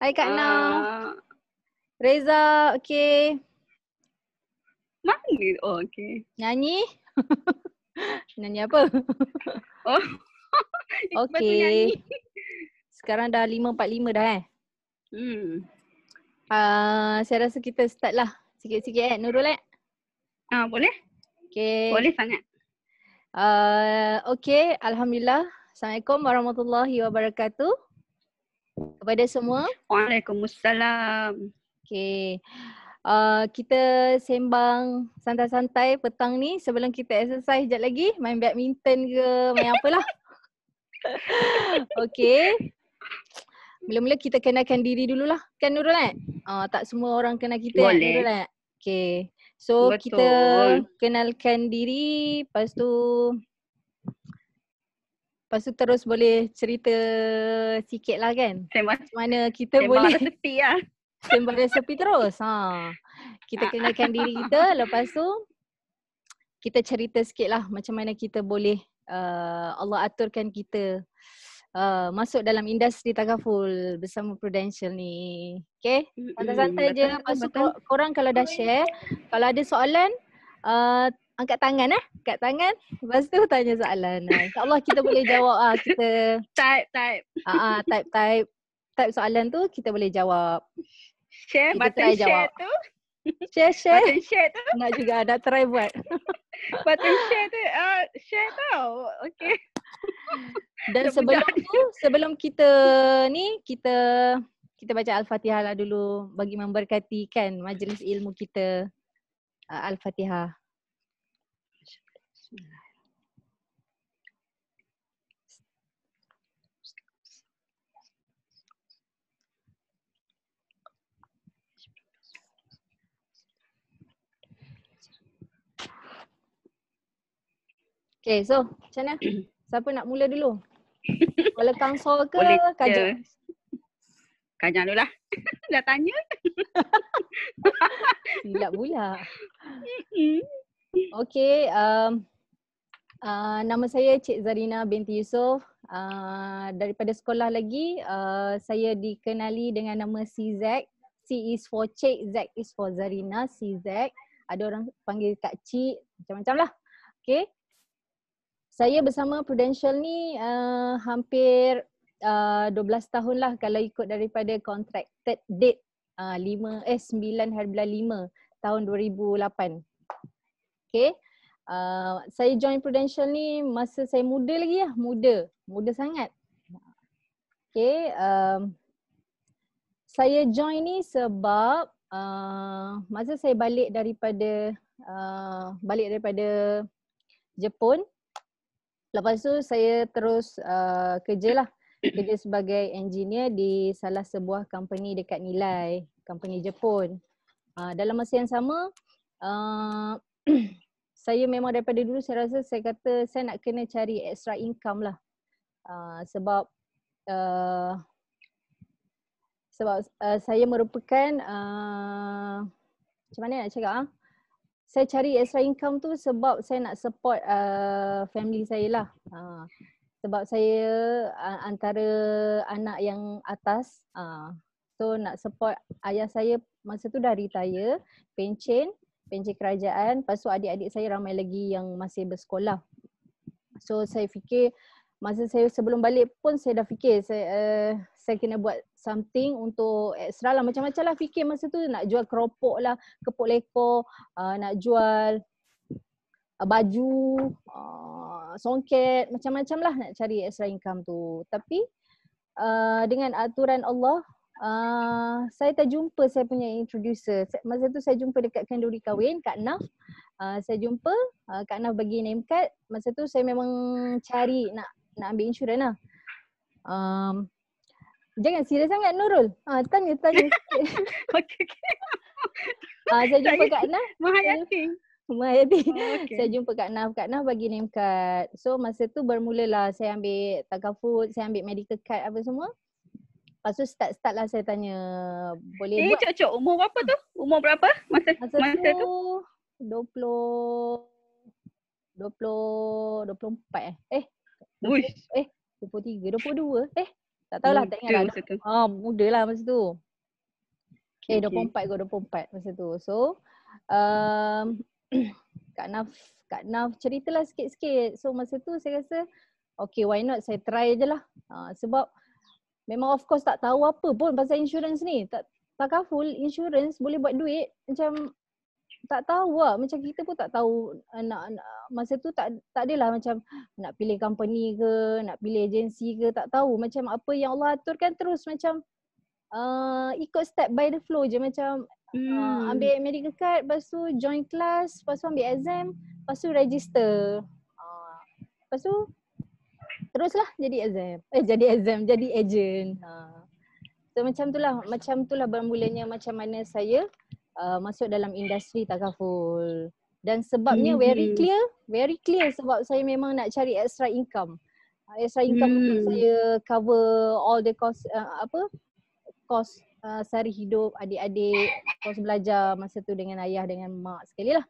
Hai Kak Nah. Ah, Reza, okey. Mana? Oh, okey. Nyanyi? Nyanyi apa? Oh, lepas tu nyanyi. Okey. Sekarang dah 5.45 dah Hmm. Saya rasa kita start lah sikit-sikit Nurul Boleh? Okey. Boleh sangat. Okey, alhamdulillah. Assalamualaikum warahmatullahi wabarakatuh kepada semua. Waalaikumsalam. Okey. Kita sembang santai-santai petang ni sebelum kita exercise sekejap lagi, main badminton ke, main apalah. Okey. Mula-mula kita kenalkan diri dululah kan Nurul tak semua orang kenal kita Boleh. Nurul Okey. So kita Betul. kenalkan diri, lepas tu terus boleh cerita sikit lah kan. Sembang Macam mana kita sembang boleh resepi lah. sembang resepi terus. Kita kenalkan diri kita, lepas tu kita cerita sikit lah macam mana kita boleh Allah aturkan kita masuk dalam industri takaful bersama Prudential ni. Okay, santai-santai je. Lepas tu korang kalau dah share, kalau ada soalan angkat tangan angkat tangan. Lepas tu tanya soalan. InsyaAllah kita boleh jawab kita type soalan tu kita boleh jawab. Share, Kita button try share jawab. tu. Share. Button share tu. Nak juga, nak try buat. Button share tu, share tau. Okay. Dan sebelum kita ni, kita baca Al-Fatihah lah dulu bagi memberkatikan majlis ilmu kita. Al-Fatihah. Okay, so macam mana? Siapa nak mula dulu? Kepala Kangsor ke Kajak? Kajak dulu lah. Dah tanya. Silap pula. Okay, nama saya Cik Zarina binti Yusof. Daripada sekolah lagi, saya dikenali dengan nama CZ. C is for Cik, Z is for Zarina, CZ. Ada orang panggil Kak Cik, macam-macam lah. Okay. Saya bersama Prudential ni hampir 12 tahun lah kalau ikut daripada contracted date 9/5 tahun 2008. Okay. Saya join Prudential ni masa saya muda lagi lah, muda sangat. Okay. Saya join ni sebab masa saya balik daripada Jepun. Lepas tu saya terus kerja sebagai engineer di salah sebuah company dekat Nilai, company Jepun. Dalam masa yang sama, saya memang daripada dulu saya rasa saya kata saya nak kena cari extra income lah. Sebab saya merupakan macam mana nak cakap saya cari extra income tu sebab saya nak support family saya lah. Sebab saya antara anak yang atas. So nak support ayah saya masa tu dah retire, pencen kerajaan. Lepas tu adik-adik saya ramai lagi yang masih bersekolah. So saya fikir masa saya sebelum balik pun saya dah fikir saya kena buat something untuk extra lah, macam-macam lah fikir masa tu, nak jual keropok lah, kepok lekor, nak jual baju, songket, macam-macam lah nak cari extra income tu. Tapi dengan aturan Allah, saya terjumpa saya punya introducer. Masa tu saya jumpa dekat kenduri kahwin, Kak Naf. Saya jumpa, Kak Naf bagi name card. Masa tu saya memang cari nak ambil insurans lah. Jangan serius sangat Nurul. Tanya sikit. Okay. Saya jumpa Kak Naf. Menghayati. Okay. Saya jumpa Kak Naf bagi name card. So masa tu bermulalah saya ambil takaful, saya ambil medical card apa semua. Lepas tu start lah saya tanya boleh buat. Cok, umur berapa tu? Umur berapa masa tu? 24 23, 22. Tak tahulah, tak ingat Muda dah. masa tu. Muda lah masa tu. Okay. 24 ke 24 masa tu. So, um, Kak Naf ceritalah sikit-sikit. So masa tu saya rasa, okay, why not saya try je lah. Sebab memang of course tak tahu apa pun pasal insurans ni. Takaful, insurans boleh buat duit macam tak tahu lah. Macam kita pun tak tahu masa tu tak adalah macam nak pilih company ke, nak pilih agensi ke, tak tahu. Macam apa yang Allah aturkan terus macam ikut step by the flow je. Macam ambil medical card, lepas tu join class, lepas tu ambil exam, lepas tu register. Lepas tu teruslah jadi agent. So macam tu lah bermulanya macam mana saya masuk dalam industri takaful. Dan sebabnya very clear sebab saya memang nak cari extra income. Extra income untuk saya cover all the cost kos sehari hidup adik-adik, kos belajar masa tu dengan ayah dengan mak sekali lah.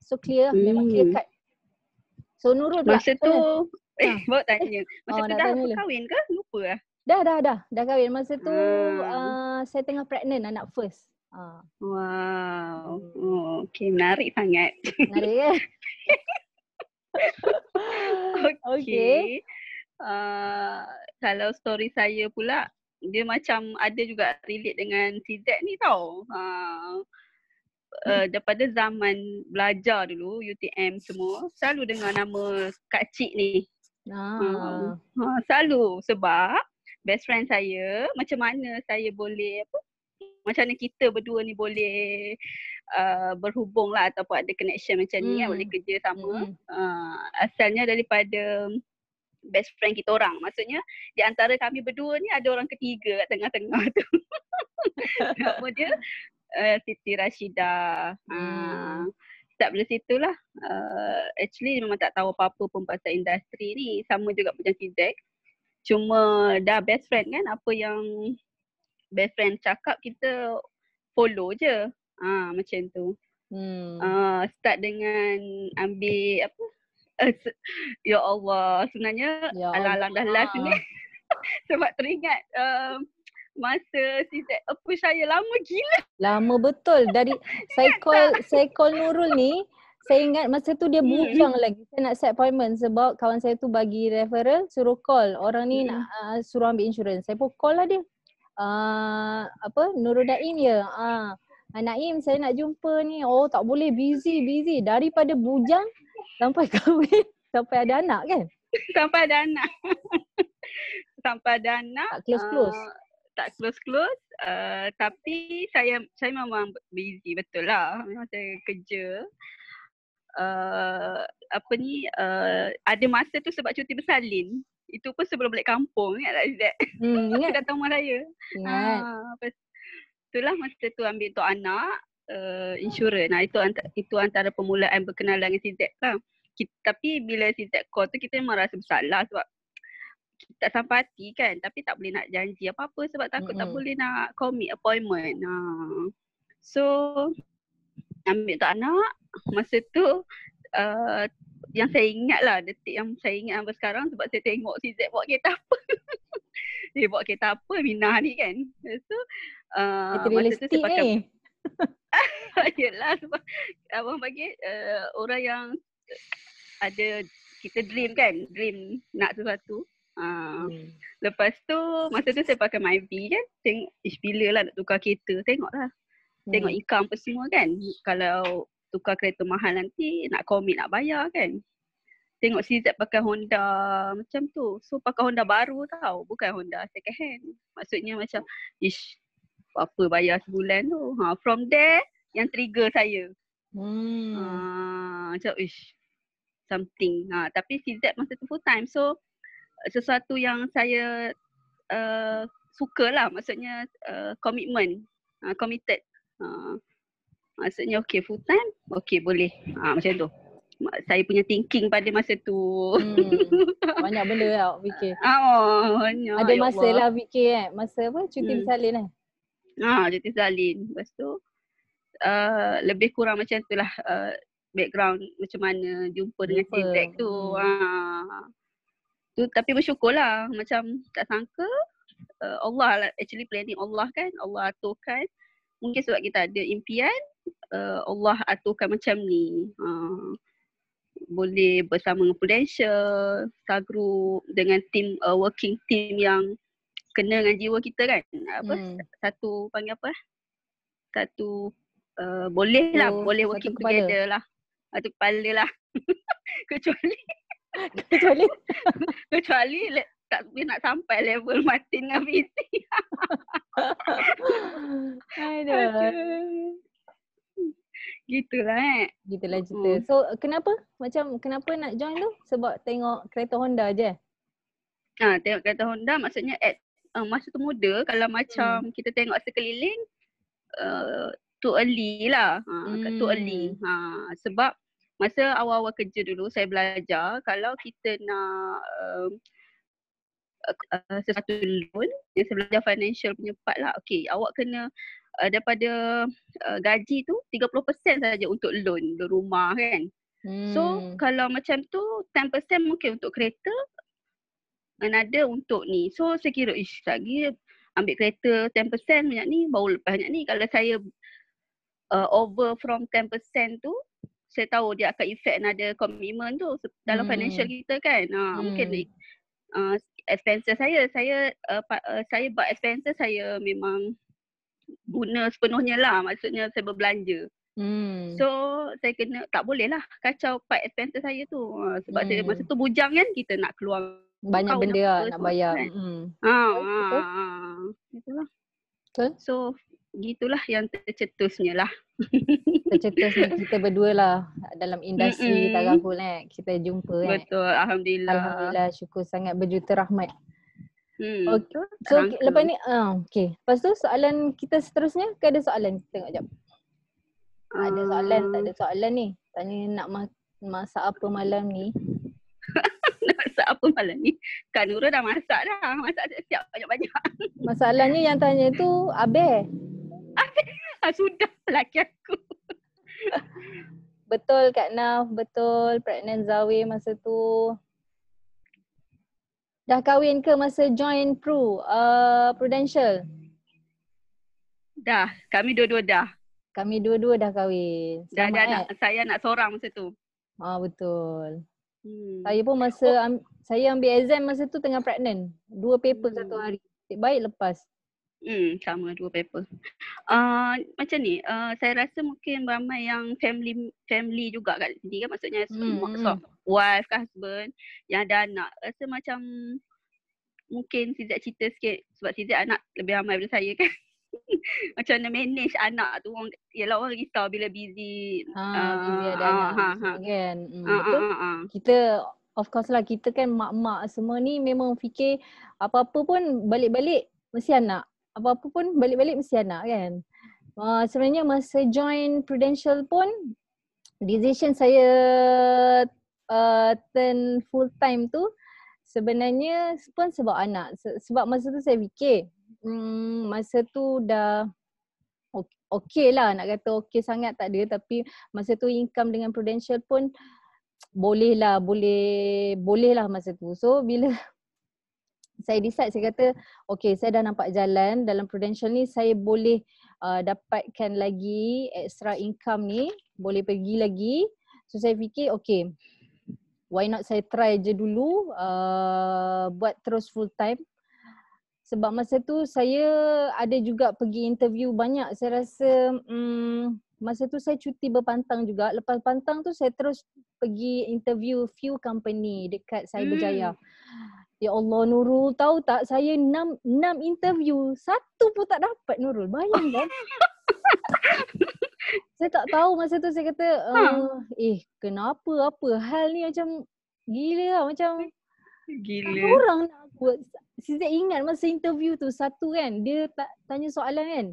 So clear, memang clear cut. So Nurul pula. Masa tu, baru tanya. Masa tu dah kahwin ke? Lupa lah. Dah kahwin. Masa tu saya tengah pregnant anak first. Wow. Okay, menarik sangat. Menarik kan? Okay. Kalau story saya pula, dia macam ada juga relate dengan CZ ni tau. Daripada zaman belajar dulu, UTM semua, selalu dengar nama Kak Cik ni. Selalu sebab best friend saya, macam mana saya boleh macam mana kita berdua ni boleh berhubung lah ataupun ada connection macam ni boleh kerja sama. Asalnya daripada best friend kita orang. Maksudnya di antara kami berdua ni ada orang ketiga kat tengah-tengah tu. Nama dia Siti Rashidah. Start dari situlah. Actually memang tak tahu apa-apa pun pasal industri ni. Sama juga macam CZ. Cuma dah best friend kan, apa yang best friend cakap kita follow je. Macam tu. Start dengan ambil apa? Ya Allah, sebenarnya alang-alang dah last ni. Sebab teringat masa CZ approach saya lama gila. Lama betul. Dari saya call Nurul ni, saya ingat masa tu dia bujang lagi. Saya nak set appointment sebab kawan saya tu bagi referral, suruh call. Orang ni nak suruh ambil insurans. Saya pun call lah dia. Nurul Daim ya. Naim, saya nak jumpa ni. Oh, tak boleh, busy. Daripada bujang sampai kahwin, sampai ada anak kan? Sampai ada anak. Tak close. Tapi saya memang busy betul lah. Memang saya kerja. Ada masa tu sebab cuti bersalin. Itu pun sebelum balik kampung, ingat tak Zat? Ingat. Datang rumah raya. Ingat. Itulah masa tu ambil untuk anak insurans. Itu antara permulaan berkenalan dengan CZ lah. Tapi bila CZ call tu kita memang rasa bersalah sebab kita tak sampai hati kan. Tapi tak boleh nak janji apa-apa sebab takut tak boleh nak commit appointment. So ambil untuk anak. Masa tu yang saya ingat lah, detik yang saya ingat sampai sekarang sebab saya tengok CZ bawa kereta apa. Dia bawa kereta apa Minah ni kan. So masa tu saya pakai yelah sebab abang bagi orang yang ada kita dream nak sesuatu. Lepas tu masa tu saya pakai Myvi kan, tengok bila lah nak tukar kereta, tengoklah. Tengok income apa semua kan. Kalau tukar kereta mahal nanti nak commit nak bayar kan. Tengok CZ pakai Honda macam tu. So pakai Honda baru tau, bukan Honda second hand. Maksudnya macam apa bayar sebulan tu. From there yang trigger saya. Macam something. Tapi CZ masa tu full time. So sesuatu yang saya suka lah. Maksudnya commitment. Committed. Maksudnya okay full time. Okay boleh. Macam tu. Saya punya thinking pada masa tu. Banyak benda lah fikir. Banyak. Ada masa lah fikir masa apa cuti bersalin cuti bersalin. Lepas tu lebih kurang macam tu lah background macam mana jumpa dengan CZ tu. Tu tapi bersyukurlah, macam tak sangka Allah lah actually planning Allah kan, Allah aturkan. Mungkin sebab kita ada impian, Allah aturkan macam ni. Boleh bersama dengan Prudential, Star Group dengan team working team yang kena dengan jiwa kita kan. Satu panggil apa? Satu boleh lah, boleh working together lah. Satu kepala lah. Kecuali tak nak sampai level Martin dengan Fizi. Aduh. Gitulah Gitulah cerita. So kenapa nak join tu? Sebab tengok kereta Honda je? Tengok kereta Honda maksudnya masa tu muda, kalau macam kita tengok sekeliling too early lah. Too early. Sebab masa awal-awal kerja dulu saya belajar kalau kita nak sesuatu loan, saya belajar financial punya part lah. Okay, awak kena daripada gaji tu 30% saja untuk loan rumah kan. So kalau macam tu 10% mungkin untuk kereta, another untuk ni. So saya kira lagi ambil kereta 10% banyak ni, baru lepas banyak ni. Kalau saya over from 10% tu, saya tahu dia akan effect another commitment tu dalam financial kita kan. Mungkin expenses saya buat expenses saya memang guna sepenuhnya lah, maksudnya saya berbelanja. So saya kena, tak boleh lah kacau part expenses saya tu. Sebab saya masa tu bujang kan, kita nak keluar banyak benda lah nak bayar. Kan? Itulah. So gitulah yang tercetusnya lah. Tercetusnya kita berdua lah dalam industri Tarahul kita jumpa kan. Betul, Alhamdulillah. Syukur sangat, berjuta rahmat. Okay. So lepas ni okay. Lepas tu soalan kita seterusnya, ke ada soalan? Tengok jap. Ada soalan, tak ada soalan ni. Tanya nak masak apa malam ni. Nak masak apa malam ni? Kak Nurul dah masak dah. Masak siap banyak-banyak. Masalahnya yang tanya tu Abel. Sudah laki aku. Betul Kak Naf, betul pregnant Zawi masa tu. Dah kahwin ke masa join Prudential? Dah, kami dua-dua dah. Kami dua-dua dah kahwin. Selamat saya anak seorang masa tu. Betul. Saya pun saya ambil exam masa tu tengah pregnant. 2 paper satu hari. Baik lepas. Sama 2 paper. Macam ni, saya rasa mungkin ramai yang family juga kat sini kan, maksudnya wife ke husband yang ada anak. Rasa macam mungkin Sizat cerita sikit sebab Sizat anak lebih ramai daripada saya kan. Macam mana manage anak tu, orang risau bila busy. Busy ada anak kan. Betul. Kita of course lah, kita kan mak-mak semua ni memang fikir apa-apa pun balik-balik mesti anak. Apa-apa pun balik-balik mesti anak kan. Sebenarnya masa join Prudential pun decision saya turn full time tu sebenarnya pun sebab anak. Sebab masa tu saya fikir masa tu dah okey lah, nak kata okey sangat tak ada, tapi masa tu income dengan Prudential pun boleh lah masa tu. So bila saya decide, saya kata okay, saya dah nampak jalan dalam Prudential ni, saya boleh dapatkan lagi extra income ni, boleh pergi lagi. So saya fikir okay, why not saya try je dulu buat terus full time. Sebab masa tu saya ada juga pergi interview banyak. Saya rasa masa tu saya cuti berpantang juga. Lepas pantang tu saya terus pergi interview few company dekat Cyberjaya. Ya Allah Nurul, tahu tak saya 6 interview, satu pun tak dapat Nurul. Bayangkan. Saya tak tahu masa tu, saya kata kenapa, apa hal ni, macam gila lah, macam gila. Orang nak buat. Saya ingat masa interview tu satu kan, dia tanya soalan kan.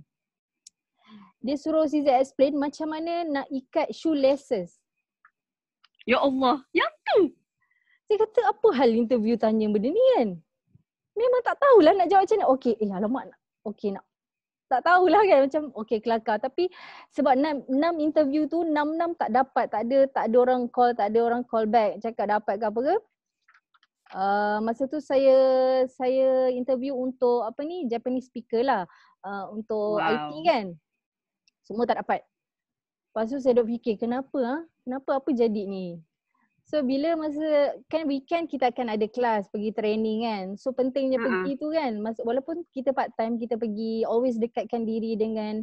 Dia suruh Sizat explain macam mana nak ikat shoelaces. Ya Allah, yang tu. Saya kata apa hal interview tanya benda ni kan. Memang tak tahulah nak jawab macam mana. Okey, alamak. Okey nak. Tak tahulah kan, macam okey kelakar. Tapi sebab 6 interview tu 6 tak dapat, tak ada orang call back cakap dapat ke apa ke. Masa tu saya interview untuk apa ni, Japanese speaker lah. Untuk IT Wow. kan. Semua tak dapat. Lepas tu saya duk fikir, kenapa apa jadi ni? So bila masa kan weekend kita akan ada kelas, pergi training kan. So pentingnya Ha. pergi tu kan. Walaupun kita part time, kita pergi always dekatkan diri dengan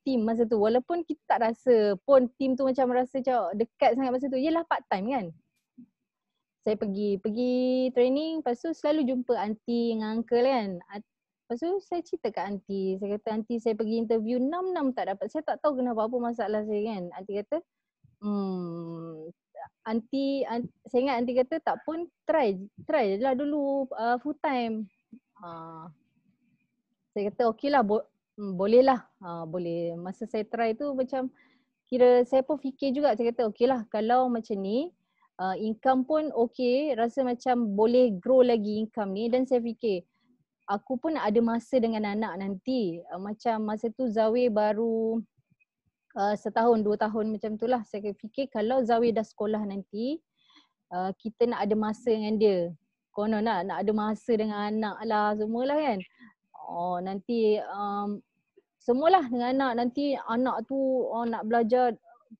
team masa tu. Walaupun kita tak rasa pun team tu macam rasa macam dekat sangat masa tu. Yelah part time kan. Saya pergi training, lepas tu selalu jumpa aunty dengan uncle kan. Lepas tu saya cerita kat aunty, saya kata aunty saya pergi interview 6 tak dapat. Saya tak tahu kenapa, apa masalah saya kan. Aunty kata, saya ingat aunty kata tak pun try je lah dulu full time. Saya kata okey lah, boleh lah. Boleh. Masa saya try tu macam kira saya pun fikir juga, saya kata okey lah kalau macam ni income pun okey, rasa macam boleh grow lagi income ni. Dan saya fikir aku pun ada masa dengan anak nanti. Macam masa tu Zawi baru setahun 2 tahun macam tu lah. Saya fikir kalau Zawi dah sekolah nanti kita nak ada masa dengan dia. Konon lah nak ada masa dengan anak lah semualah kan. Nanti semualah dengan anak. Nanti anak tu nak belajar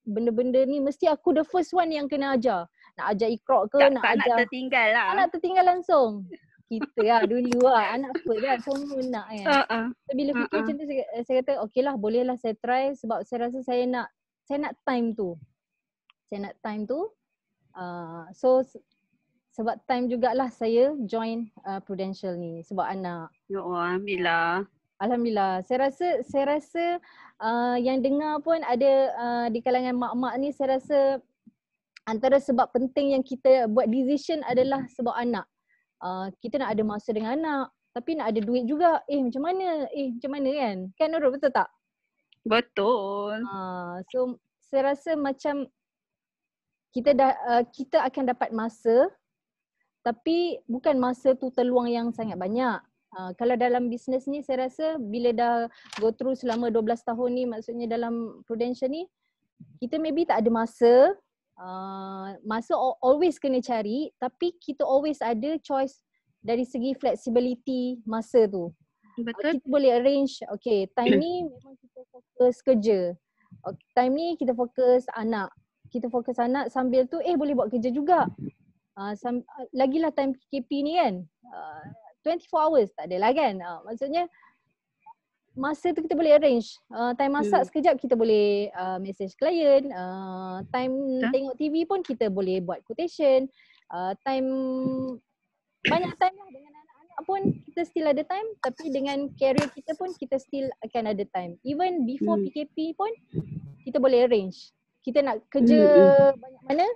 benda-benda ni mesti aku the first one yang kena ajar. Nak ajar Iqra ke, Tak, nak tak nak ajar. tertinggal lah. Tak nak tertinggal langsung. Kita lah dulu lah, anak first kan, semua nak kan. So, bila fikir macam tu saya kata okey lah, boleh lah saya try sebab saya rasa saya nak time tu. Saya nak time tu. So sebab time jugalah saya join Prudential ni sebab anak. Ya Allah, alhamdulillah. Alhamdulillah. Saya rasa yang dengar pun ada di kalangan mak-mak ni, saya rasa antara sebab penting yang kita buat decision adalah sebab anak. Kita nak ada masa dengan anak tapi nak ada duit juga. Macam mana kan? Kan Nurul, betul tak? Betul. So saya rasa macam kita akan dapat masa tapi bukan masa tu terluang yang sangat banyak. Kalau dalam bisnes ni saya rasa bila dah go through selama 12 tahun ni, maksudnya dalam Prudential ni, kita maybe tak ada masa. Masa always kena cari tapi kita always ada choice dari segi flexibility masa tu. Betul. Kita boleh arrange, okay time ni memang kita fokus kerja. Time ni kita fokus anak. Kita fokus anak sambil tu boleh buat kerja juga. Lagilah time PKP ni kan 24 hours tak adalah kan. Maksudnya masa tu kita boleh arrange. Time masak sekejap kita boleh message klien. Time tengok TV pun kita boleh buat quotation. Time banyak time lah dengan anak-anak pun kita still ada time. Tapi dengan career kita pun kita still akan ada time. Even before PKP pun kita boleh arrange. Kita nak kerja banyak mana.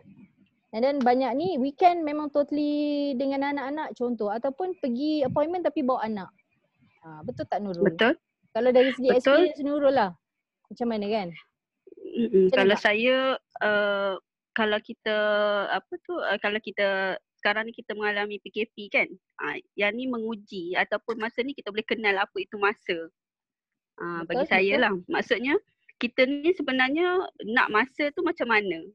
And then banyak ni weekend memang totally dengan anak-anak contoh. Ataupun pergi appointment tapi bawa anak. Betul tak Nurul? Betul. Kalau dari segi experience Nurul lah, macam mana kan? Kalau saya, kalau kita kalau kita sekarang ni kita mengalami PKP kan, yang ni menguji ataupun masa ni kita boleh kenal apa itu masa. Bagi saya lah, maksudnya kita ni sebenarnya nak masa tu macam mana.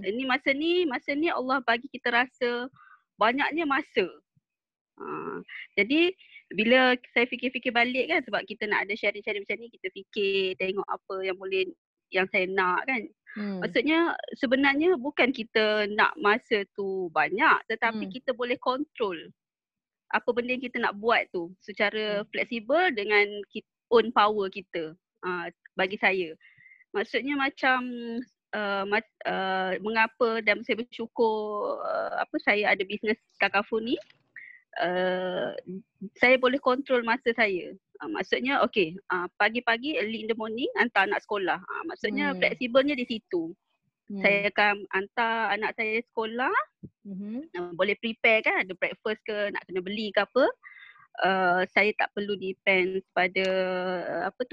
Ini masa ni Allah bagi kita rasa banyaknya masa. Jadi bila saya fikir-fikir balik kan, sebab kita nak ada sharing-sharing macam ni, kita fikir tengok apa yang saya nak kan. Maksudnya sebenarnya bukan kita nak masa tu banyak, tetapi kita boleh kontrol apa benda yang kita nak buat tu secara fleksibel dengan own power kita. Bagi saya maksudnya macam mengapa dan saya bersyukur saya ada bisnes Kakafu ni. Saya boleh kontrol masa saya. Maksudnya pagi-pagi early in the morning hantar anak sekolah. Maksudnya fleksibelnya di situ. Saya akan hantar anak saya sekolah. Boleh prepare kan, ada breakfast ke nak kena beli ke apa. Saya tak perlu depend pada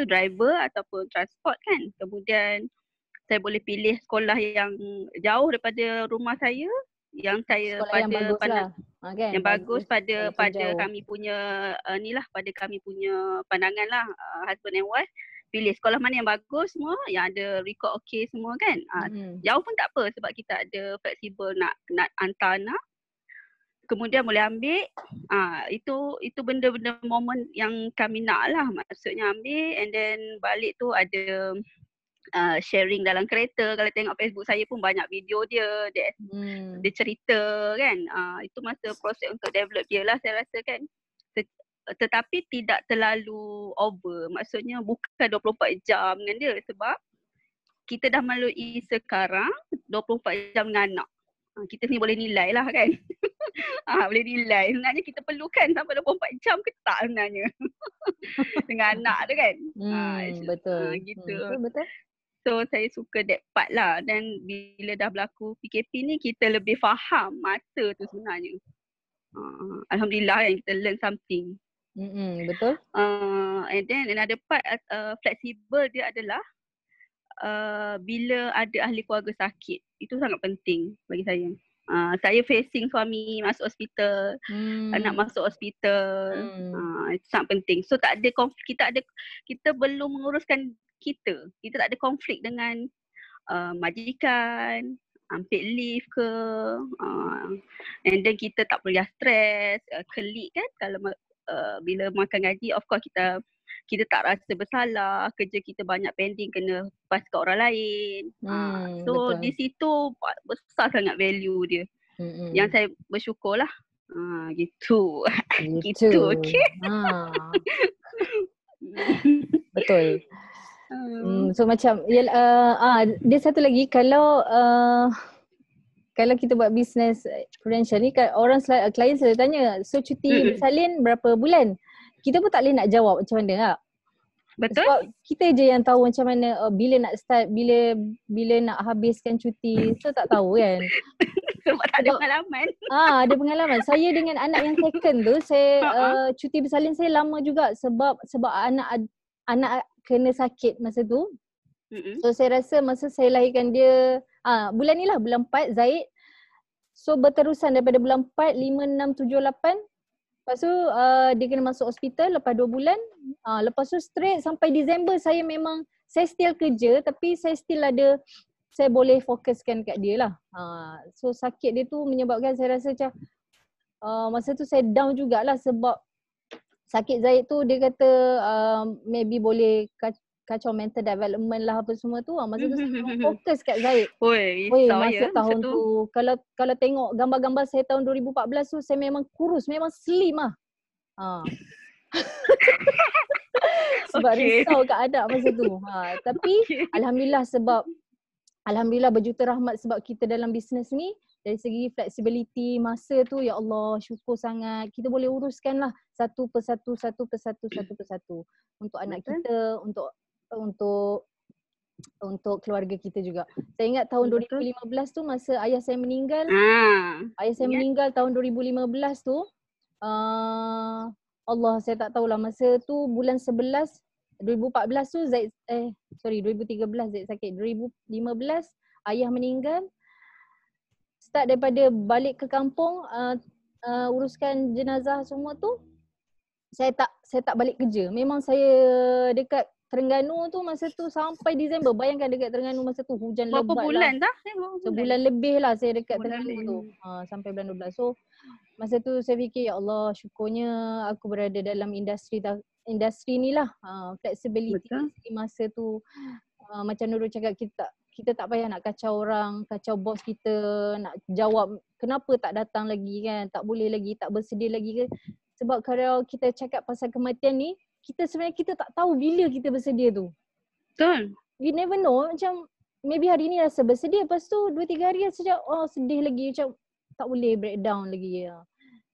driver ataupun transport kan. Kemudian saya boleh pilih sekolah yang jauh daripada rumah saya, yang saya sekolah yang bagus lah. Kan? Yang bagus pada kami punya pada kami punya pandangan lah, husband and wife, pilih sekolah mana yang bagus semua, yang ada record okey semua kan. Jauh pun tak apa sebab kita ada fleksibel nak hantar anak. kemudian boleh ambil. Itu benda-benda momen yang kami nak lah. Maksudnya ambil and then balik tu ada sharing dalam kereta. Kalau tengok Facebook saya pun banyak video dia. Dia cerita kan. Itu masa proses untuk develop dia lah saya rasa kan. Tetapi tidak terlalu over. Maksudnya bukan 24 jam dengan dia sebab kita dah melalui sekarang 24 jam dengan anak. Kita ni boleh nilai lah kan. Boleh nilai. Sebenarnya kita perlukan sampai 24 jam ke tak sebenarnya. Dengan anak tu kan. Betul. Gitu. Betul. So saya suka that part lah. Dan bila dah berlaku PKP ni kita lebih faham masa tu sebenarnya. Alhamdulillah kan kita learn something. Betul. And then another part flexible dia adalah bila ada ahli keluarga sakit. Itu sangat penting bagi saya. Saya facing suami masuk hospital, anak masuk hospital. Itu sangat penting. So tak ada konflik, kita belum menguruskan kita tak ada konflik dengan majikan, ambil leave ke, and then kita tak payah stres, kelik kan kalau bila makan gaji of course kita tak rasa bersalah, kerja kita banyak pending kena pas kat orang lain. So betul. di situ besar sangat value dia. Yang saya bersyukur lah. Gitu. Gitu. Okay. Betul. So macam dia satu lagi kalau kita buat bisnes prudential ni klien selalu tanya, so cuti bersalin berapa bulan? Kita pun tak boleh nak jawab macam mana tak? Betul. Sebab kita je yang tahu macam mana bila nak start, bila nak habiskan cuti. So tak tahu kan. Sebab tak ada pengalaman. Ada pengalaman. Saya dengan anak yang second tu, saya cuti bersalin saya lama juga sebab anak kena sakit masa tu. So saya rasa masa saya lahirkan dia bulan ni lah, bulan 4 Zaid. So berterusan daripada bulan 4, 5, 6, 7, 8. Lepas tu dia kena masuk hospital lepas 2 bulan. Lepas tu straight sampai Disember saya still kerja tapi saya boleh fokuskan kat dia lah. So sakit dia tu menyebabkan saya rasa macam masa tu saya down jugalah sebab sakit Zaid tu dia kata maybe boleh kacau mental development lah apa semua tu. Masa tu saya memang fokus kat Zaid. Masa tahun tu kalau tengok gambar-gambar saya tahun 2014 tu saya memang kurus, memang slim lah. Sebab risau keadaan masa tu. Tapi Alhamdulillah berjuta rahmat sebab kita dalam bisnes ni dari segi flexibility masa tu, ya Allah syukur sangat kita boleh uruskan lah satu persatu untuk anak kita, untuk keluarga kita juga. Saya ingat tahun 2015 tu masa ayah saya meninggal. Meninggal tahun 2015 tu. Allah, saya tak tahulah masa tu bulan 11 2014 tu 2013 Zaid sakit. 2015 ayah meninggal. Start daripada balik ke kampung uruskan jenazah semua tu. Saya tak balik kerja. Memang saya dekat Terengganu tu masa tu sampai Disember. Bayangkan dekat Terengganu masa tu hujan lebat lah. Berapa bulan dah? Sebulan lebih lah saya dekat Terengganu tu. Sampai bulan 12. So masa tu saya fikir, ya Allah syukurnya aku berada dalam industri ni lah. Flexibility masa tu. Macam Nurul cakap, kita tak payah nak kacau orang, kacau bos kita, nak jawab kenapa tak datang lagi kan, tak boleh lagi, tak bersedia lagi ke. Sebab kalau kita cakap pasal kematian ni, kita tak tahu bila kita bersedia tu. Betul. You never know, macam maybe hari ni rasa bersedia, lepas tu 2-3 hari rasa sedih lagi, macam tak boleh breakdown lagi.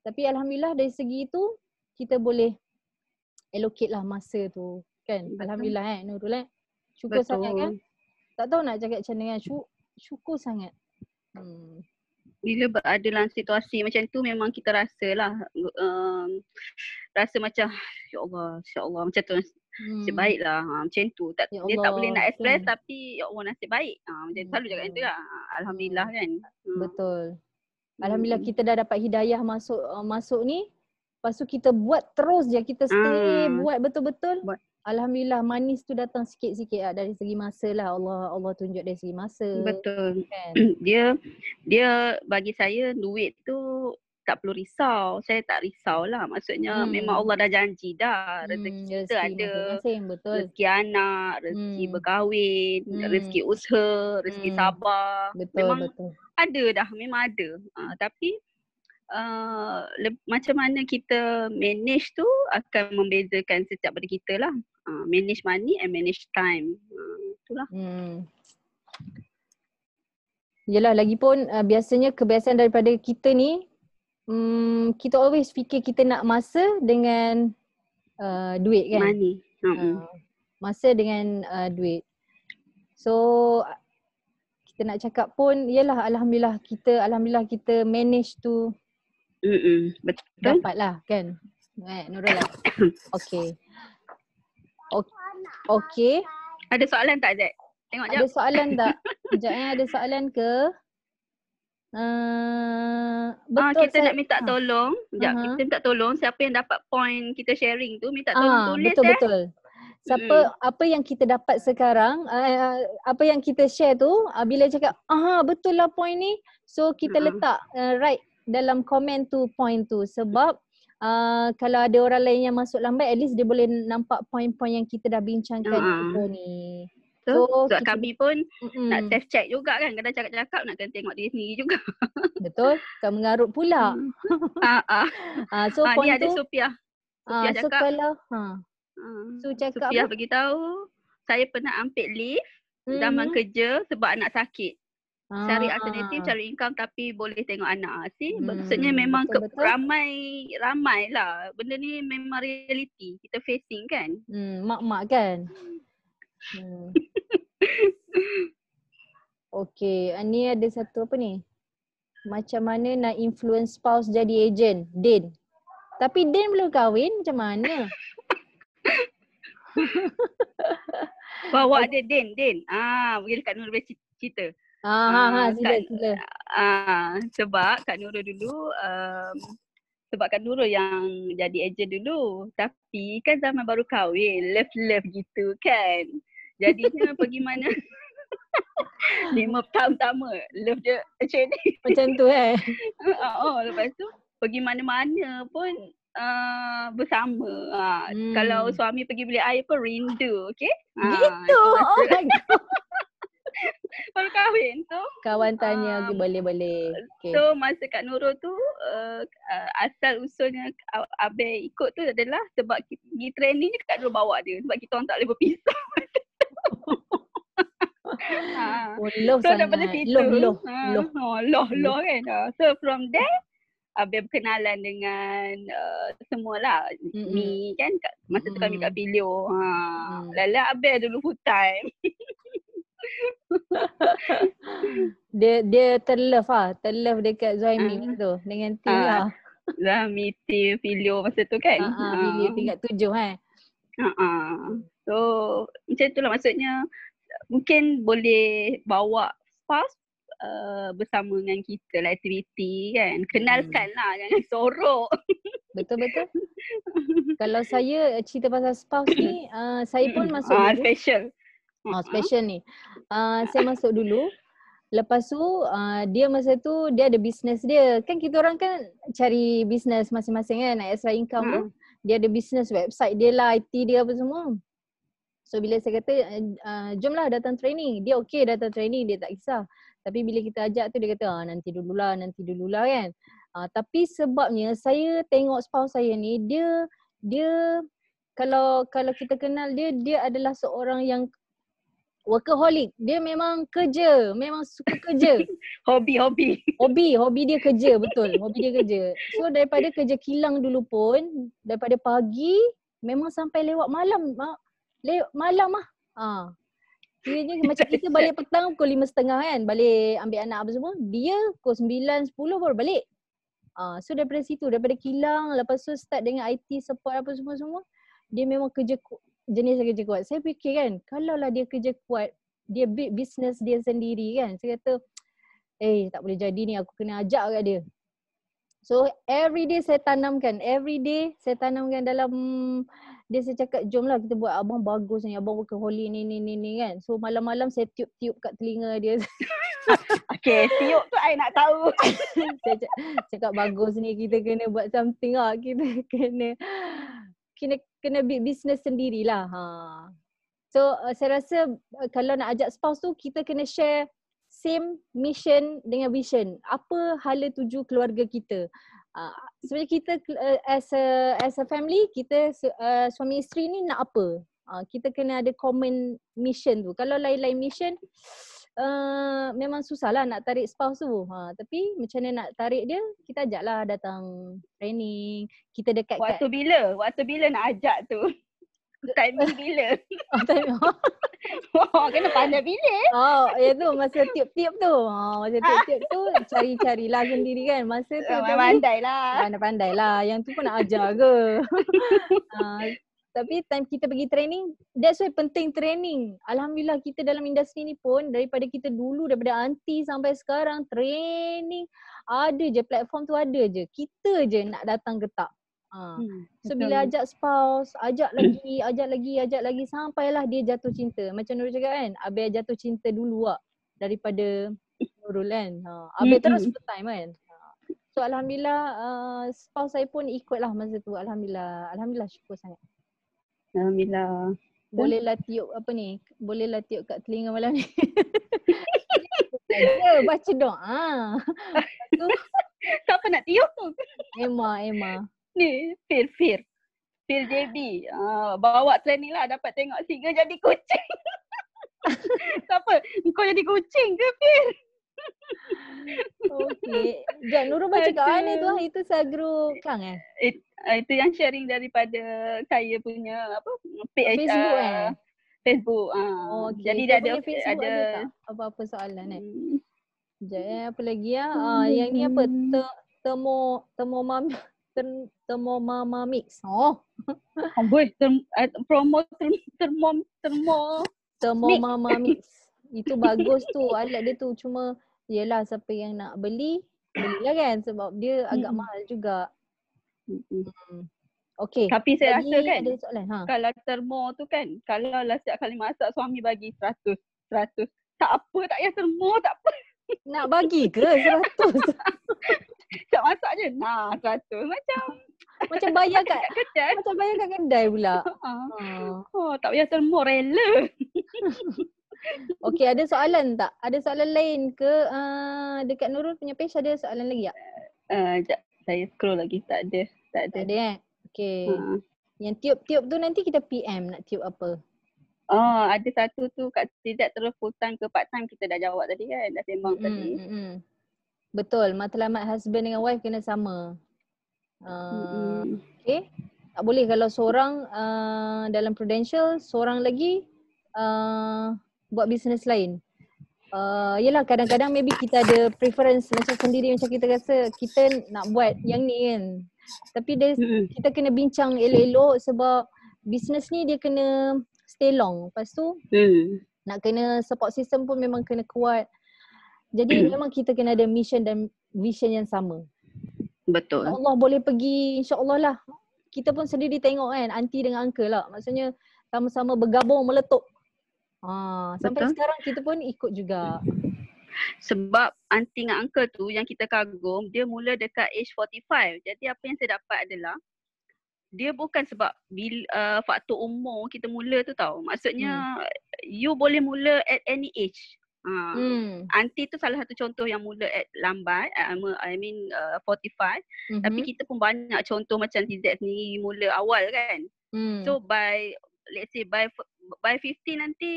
Tapi Alhamdulillah dari segi tu, kita boleh allocate lah masa tu kan. Betul. Alhamdulillah Nurul syukur sangat kan. Tak tahu nak cakap macam mana kan, syukur sangat. Bila berada dalam situasi macam tu memang kita rasalah rasa macam ya Allah macam tu nasib baik lah macam tu. Dia tak boleh nak express tapi ya Allah nasib baik. Macam selalu cakap itu lah. Alhamdulillah kan. Betul. Alhamdulillah kita dah dapat hidayah masuk ni. Lepas tu kita buat terus je, kita stay buat betul-betul. Alhamdulillah manis tu datang sikit-sikit lah dari segi masa lah. Allah tunjuk dari segi masa. Betul. Kan? Dia bagi saya duit tu tak perlu risau. Saya tak risaulah. Maksudnya memang Allah dah janji dah. Rezeki kita Rezeki ada. masing-masing, betul. Rezeki anak, rezeki berkahwin, rezeki usaha, rezeki sabar. Betul, Memang betul. ada dah, memang ada. Tapi macam mana kita manage tu akan membezakan setiap pada kita lah. Manage money and manage time. Itulah. Yelah, lagipun biasanya kebiasaan daripada kita ni, kita always fikir kita nak masa dengan duit kan. Money. Masa dengan duit. So kita nak cakap pun, yelah alhamdulillah kita manage tu. Betul. Dapatlah kan. Nurul lah. Okay. Okay. Ada soalan tak, Zek? Tengok jap. Ada soalan tak? Sekejap ada soalan ke? Betul kita nak minta tolong. Kita minta tolong siapa yang dapat point kita sharing tu, minta tolong tulis. Betul. Siapa apa yang kita dapat sekarang, apa yang kita share tu, bila cakap betul lah point ni, so kita letak right dalam komen tu point tu, sebab kalau ada orang lain yang masuk lambat, at least dia boleh nampak point-point yang kita dah bincangkan kita ni. So kami pun nak test check juga kan, kadang cakap-cakap nak kena tengok diri sendiri juga. Betul, kan mengarut pula. So point ni ada tu Sophia so cakap. kalau so cakap Sophia beritahu, saya pernah ambil leave zaman kerja sebab anak sakit. Cari alternatif, cari income tapi boleh tengok anak. Maksudnya memang betul. Ramai lah. Benda ni memang reality. Kita facing kan. Mak-mak kan. Okay, ni ada satu apa ni? Macam mana nak influence spouse jadi agent? Din. Tapi Din belum kahwin, macam mana? Bawa ada Din. Boleh Kak Nurul cerita. Sila. Sebab Kak Nurul dulu, sebab Kak Nurul yang jadi ejen dulu. Tapi kan zaman baru kahwin, love gitu kan. Jadinya pergi mana 5 tahun pertama, love je macam ni. Macam tu lepas tu pergi mana-mana pun bersama. Kalau suami pergi beli air pun rindu, okey? Gitu. Oh my god. Baru kahwin tu. Kawan tanya, boleh. Okay. So masa Kak Nurul tu asal usulnya Abel ikut tu adalah sebab pergi training ni Kak Nurul bawa dia. Sebab kita orang tak boleh berpisah. Love so sangat. daripada situ Loh kan. So from there Abel berkenalan dengan semualah. Mi kan masa tu kami kat Pilio. Lala Abel dulu full time. dia terlove dekat Zohimi tu dengan tim lah. Zohimi tim Filio masa tu kan. Filio tingkat 7 So macam itulah, maksudnya mungkin boleh bawa spouse bersama dengan kita lah aktiviti kan. Kenalkan lah, jangan sorok. Betul. Kalau saya cerita pasal spouse ni, saya pun masuk dulu. Special ni. Saya masuk dulu. Lepas tu dia masa tu dia ada bisnes dia. Kan kita orang kan cari bisnes masing-masing kan, nak extra income tu. Dia ada bisnes website dia lah, IT dia apa semua. So bila saya kata jomlah datang training, dia okey datang training, dia tak kisah. Tapi bila kita ajak tu dia kata nanti dululah kan. Tapi sebabnya saya tengok spouse saya ni, dia kalau kita kenal dia adalah seorang yang workaholic. Dia memang kerja, memang suka kerja. Hobi dia kerja, betul. Hobi dia kerja. So daripada kerja kilang dulu pun, daripada pagi memang sampai lewat malam. Kiranya macam kita balik petang pukul 5.30 kan, balik ambil anak apa semua. Dia pukul 9, 10 baru balik. So daripada situ, daripada kilang, lepas tu start dengan IT support apa semua. Dia memang jenis kerja kuat. Saya fikir kan, kalau lah dia kerja kuat, dia build business dia sendiri kan. Saya kata, tak boleh jadi ni, aku kena ajak kat dia. So every day saya tanamkan dalam dia, saya cakap jom lah kita buat, abang bagus ni, abang workaholic ni kan. So malam-malam saya tiup-tiup kat telinga dia. Okay, tiup tu I nak tahu. Saya cakap bagus ni, kita kena buat something lah. Kita kena business sendirilah. So saya rasa kalau nak ajak spouse tu, kita kena share same mission dengan vision. Apa hala tuju keluarga kita. Sebenarnya kita as a family, kita suami isteri ni nak apa? Kita kena ada common mission tu. Kalau lain-lain mission, memang susah lah nak tarik spouse tu. Tapi macam mana nak tarik dia, kita ajaklah datang training. Kita dekat Waktu bila nak ajak tu? Timing bila? Kena pandai pilih. Ya tu masa tiup-tiup tu. Masa tiup-tiup tu cari-carilah sendiri kan. Masa tu pandai lah. Pandai-pandai lah. Yang tu pun nak ajar ke. Tapi time kita pergi training, that's why penting training. Alhamdulillah kita dalam industri ni pun, daripada kita dulu, daripada aunty sampai sekarang, training ada je, platform tu ada je. Kita je nak datang ke tak. So bila ajak spouse, ajak lagi sampailah dia jatuh cinta. Macam Nurul cakap kan, Abe jatuh cinta dulu lah daripada Nurul kan. Abe terus full time kan. So alhamdulillah spouse saya pun ikutlah masa tu. Alhamdulillah syukur sangat. Alhamdulillah. Bolehlah tiup bolehlah tiup kat telinga malam ni. Baca doa. Siapa nak tiup tu? Emma. Ni Fir JB. Bawa training lah, dapat tengok singa jadi kucing. Siapa? Kau jadi kucing ke Fir? Okay. Jangan Nurul baca kat mana tu? Itu Sagru Klang Itu yang sharing daripada saya punya page, Facebook Facebook. Okay. Jadi dia ada apa-apa soalan Sekejap apa lagi yang ni apa? Thermomix. Thermomix. Itu bagus tu. Alat dia tu, cuma yelah siapa yang nak belilah kan, sebab dia agak mahal juga. Okay. Tapi saya rasa kan, ada soalan, kalau termo tu kan, kalau lah setiap kali masak suami bagi 100. Tak apa, tak payah termo, tak apa. Nak bagi ke 100? Tak masak je. 100. Macam bayar kat kedai. Macam bayar kat kedai pula. Tak payah termo, rela. Okey, ada soalan tak? Ada soalan lain ke dekat Nurul punya page, ada soalan lagi tak? Sekejap, saya scroll lagi. Tak ada. Tak ada Okey. Yang tiup-tiup tu nanti kita PM nak tiup apa? Ada satu tu kat tidak terus full time ke part time, kita dah jawab tadi kan, dah sembang tadi. Betul, matlamat husband dengan wife kena sama. Okay. Tak boleh kalau seorang dalam Prudential, seorang lagi buat bisnes lain. Yelah kadang-kadang maybe kita ada preference macam sendiri, macam kita rasa kita nak buat yang ni kan. Tapi kita kena bincang elok-elok sebab bisnes ni dia kena stay long. Lepas tu nak kena support system pun memang kena kuat. Jadi memang kita kena ada mission dan vision yang sama. Betul. Allah boleh pergi, insya-Allah lah. Kita pun sendiri tengok kan, aunty dengan uncle lah. Maksudnya sama-sama bergabung meletup. Sampai sekarang kita pun ikut juga. Sebab aunty dengan uncle tu yang kita kagum, dia mula dekat age 45. Jadi apa yang saya dapat adalah, dia bukan sebab faktor umur kita mula tu tau. Maksudnya you boleh mula at any age. Aunty tu salah satu contoh yang mula at lambat, 45. Tapi kita pun banyak contoh macam TZ ni mula awal kan. So let's say by 50 nanti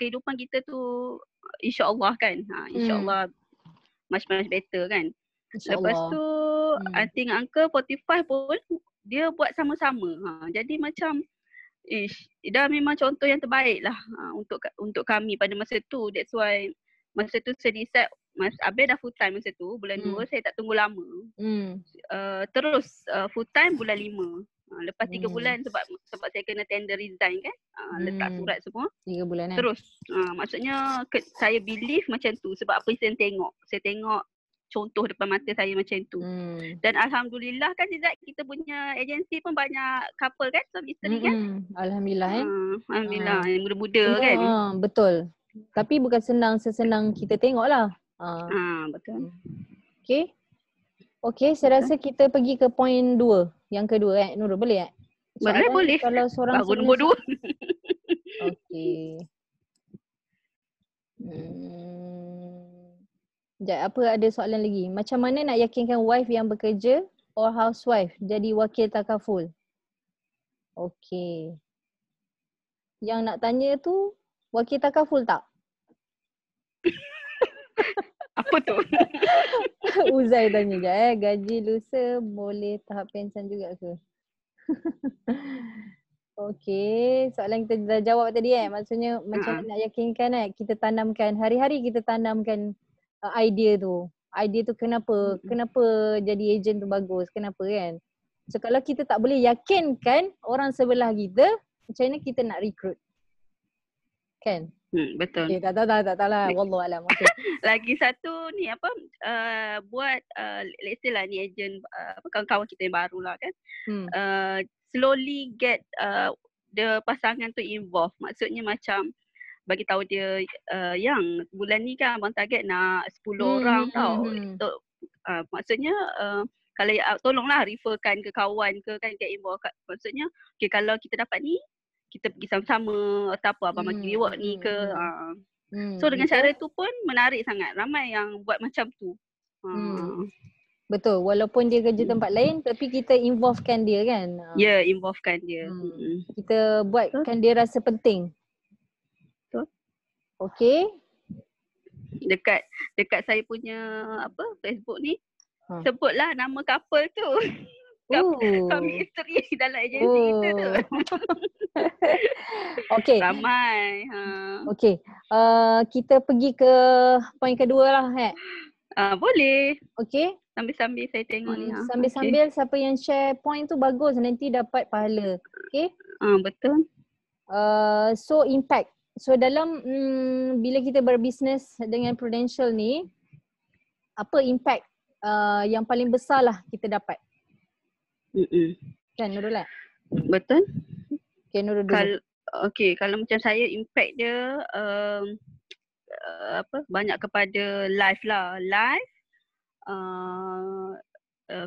kehidupan kita tu insya-Allah kan. Insya-Allah much better kan. Lepas tu aunty dengan uncle 45 pun dia buat sama-sama. Jadi macam dah memang contoh yang terbaik lah untuk kami pada masa tu. That's why masa tu saya decide, Mas Abe dah full time masa tu, bulan 2 saya tak tunggu lama. Terus full time bulan 5. Lepas 3 bulan sebab saya kena tender resign kan. Letak surat semua. 3 bulan terus maksudnya saya believe macam tu sebab apa yang saya tengok. Saya tengok contoh depan mata saya macam tu. Dan alhamdulillah kan Zizat, kita punya agensi pun banyak couple kan, suami isteri kan. Alhamdulillah Alhamdulillah, yang muda-muda semua, kan. Betul. Tapi bukan sesenang kita tengok lah. Betul. Okay, saya rasa kita pergi ke poin 2. Yang kedua Nurul, boleh tak? Boleh. Kalau seorang baru nombor 2. Okay. Sekejap, apa ada soalan lagi? Macam mana nak yakinkan wife yang bekerja or housewife jadi wakil takaful? Okay. Yang nak tanya tu wakil takaful tak? Apa tu? Uzai tanya je gaji lusa boleh tahap pension juga ke? Okey, soalan kita dah jawab tadi maksudnya macam mana nak yakinkan kita tanamkan hari-hari, kita tanamkan idea tu. Idea tu kenapa jadi ejen tu bagus, kenapa kan? So kalau kita tak boleh yakinkan orang sebelah kita, macam mana kita nak recruit? Kan? Betul. Okay, tak tahu lah. Wallahualam. Okay. Lagi satu ni buat let's say lah ni ejen kawan-kawan kita yang baru lah kan. Slowly get the pasangan tu involved. Maksudnya macam bagi tahu dia yang bulan ni kan abang target nak 10 orang tau. Maksudnya kalau tolonglah referkan ke kawan ke kan, get involved. Maksudnya okay, kalau kita dapat ni kita pergi sama-sama atau apa abang bagi reward ni ke. So dengan cara tu pun menarik sangat. Ramai yang buat macam tu. Betul, walaupun dia kerja tempat lain tapi kita involvekan dia kan. Ya, involvekan dia. Kita buatkan dia rasa penting. Betul. Okey. Dekat saya punya Facebook ni sebutlah nama couple tu. Suami isteri dalam agensi kita tu. Okey. Ramai. Okey. Kita pergi ke poin kedua lah boleh. Okey. Sambil-sambil saya tengok ni. Sambil-sambil siapa yang share point tu bagus, nanti dapat pahala. Okey. Betul. So impact. So dalam bila kita berbisnes dengan Prudential ni, apa impact yang paling besar lah kita dapat? Kan Nurul lah? Betul. Okay, Nurul dulu. Kalau macam saya impact dia banyak kepada life lah. Life,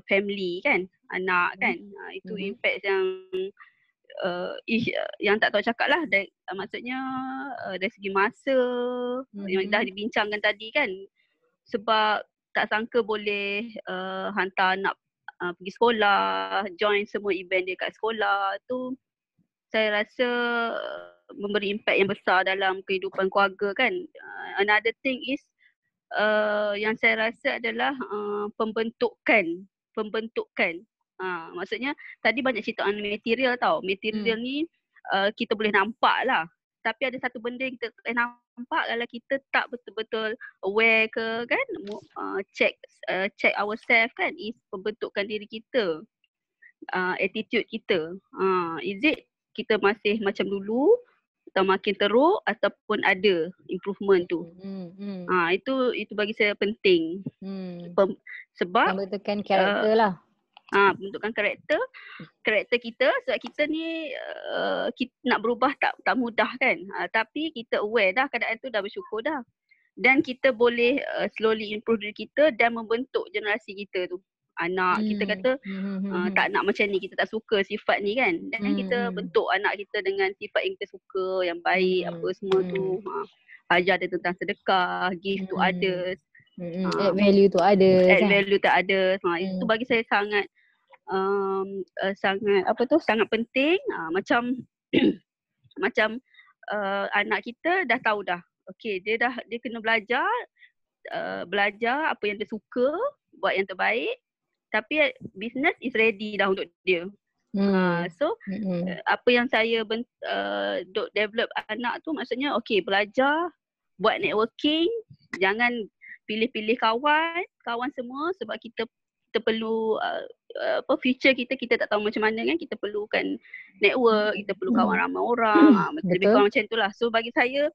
family kan, anak kan. Itu impact yang tak tahu cakap lah. Maksudnya dari segi masa yang dah dibincangkan tadi kan. Sebab tak sangka boleh hantar anak pergi sekolah, join semua event dia kat sekolah tu, saya rasa memberi impact yang besar dalam kehidupan keluarga kan. Another thing is yang saya rasa adalah pembentukan. Maksudnya tadi banyak cerita material tau. Material ni kita boleh nampak lah. Tapi ada satu benda yang kita boleh nampak kalau kita tak betul-betul aware ke kan, check ourselves kan, is pembentukan diri kita, attitude kita. Is it kita masih macam dulu atau makin teruk ataupun ada improvement tu. Itu bagi saya penting. Sebab pembentukan karakter lah. Pembentukan karakter kita, sebab kita ni kita nak berubah tak mudah kan. Tapi kita aware dah keadaan tu, dah bersyukur dah. Dan kita boleh slowly improve diri kita dan membentuk generasi kita tu. Anak kita kata tak nak macam ni, kita tak suka sifat ni kan. Dan kita bentuk anak kita dengan sifat yang kita suka, yang baik, apa semua tu. Ajar dia tentang sedekah, give to others. Add value to others. Add value to others. Itu bagi saya sangat sangat penting. Macam anak kita dah tahu dah. Okey, dia kena belajar apa yang dia suka, buat yang terbaik. Tapi business is ready dah untuk dia. So apa yang saya develop anak tu, maksudnya okey, belajar, buat networking, jangan pilih-pilih kawan semua, sebab kita perlu future kita tak tahu macam mana kan. Kita perlukan network, kita perlu kawan ramai orang. Lebih kurang macam itulah. So bagi saya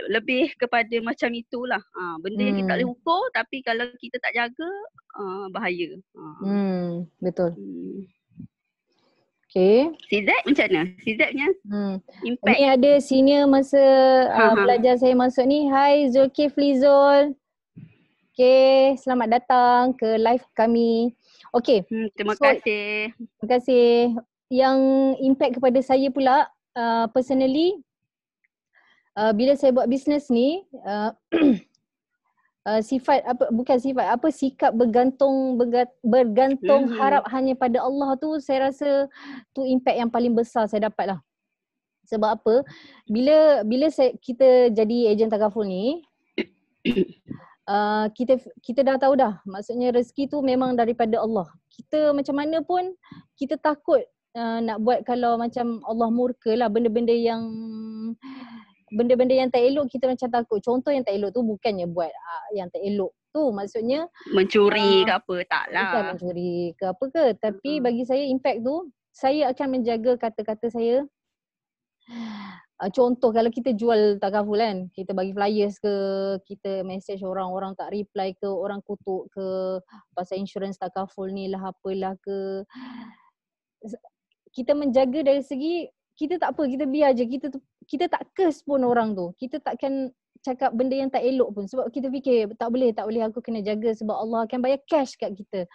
lebih kepada macam itulah. Benda yang kita tak boleh ukur tapi kalau kita tak jaga bahaya. Betul. Hmm. Okay. CZ macam mana? CZ punya impact. Ni ada senior masa pelajar saya masuk ni. Hai Zulkifli Zul. Okay, selamat datang ke live kami. Okay. Terima kasih. Terima kasih. Yang impact kepada saya pula, personally, bila saya buat bisnes ni, sikap bergantung harap hanya pada Allah tu, saya rasa tu impact yang paling besar saya dapat lah. Sebab apa? Bila kita jadi ejen takaful ni, kita dah tahu dah, maksudnya rezeki tu memang daripada Allah. Kita macam mana pun kita takut nak buat kalau macam Allah murka lah, benda-benda yang tak elok kita macam takut. Contoh yang tak elok tu bukannya buat yang tak elok tu, maksudnya mencuri ke apa, tak lah. Bukan mencuri ke apa ke, tapi bagi saya impact tu, saya akan menjaga kata-kata saya. Contoh kalau kita jual takaful kan, kita bagi flyers ke, kita message orang tak reply ke, orang kutuk ke pasal insurans takaful ni lah apalah ke. Kita menjaga dari segi kita tak apa, kita biar je, kita tak curse pun orang tu. Kita takkan cakap benda yang tak elok pun sebab kita fikir tak boleh aku kena jaga sebab Allah akan bayar cash kat kita.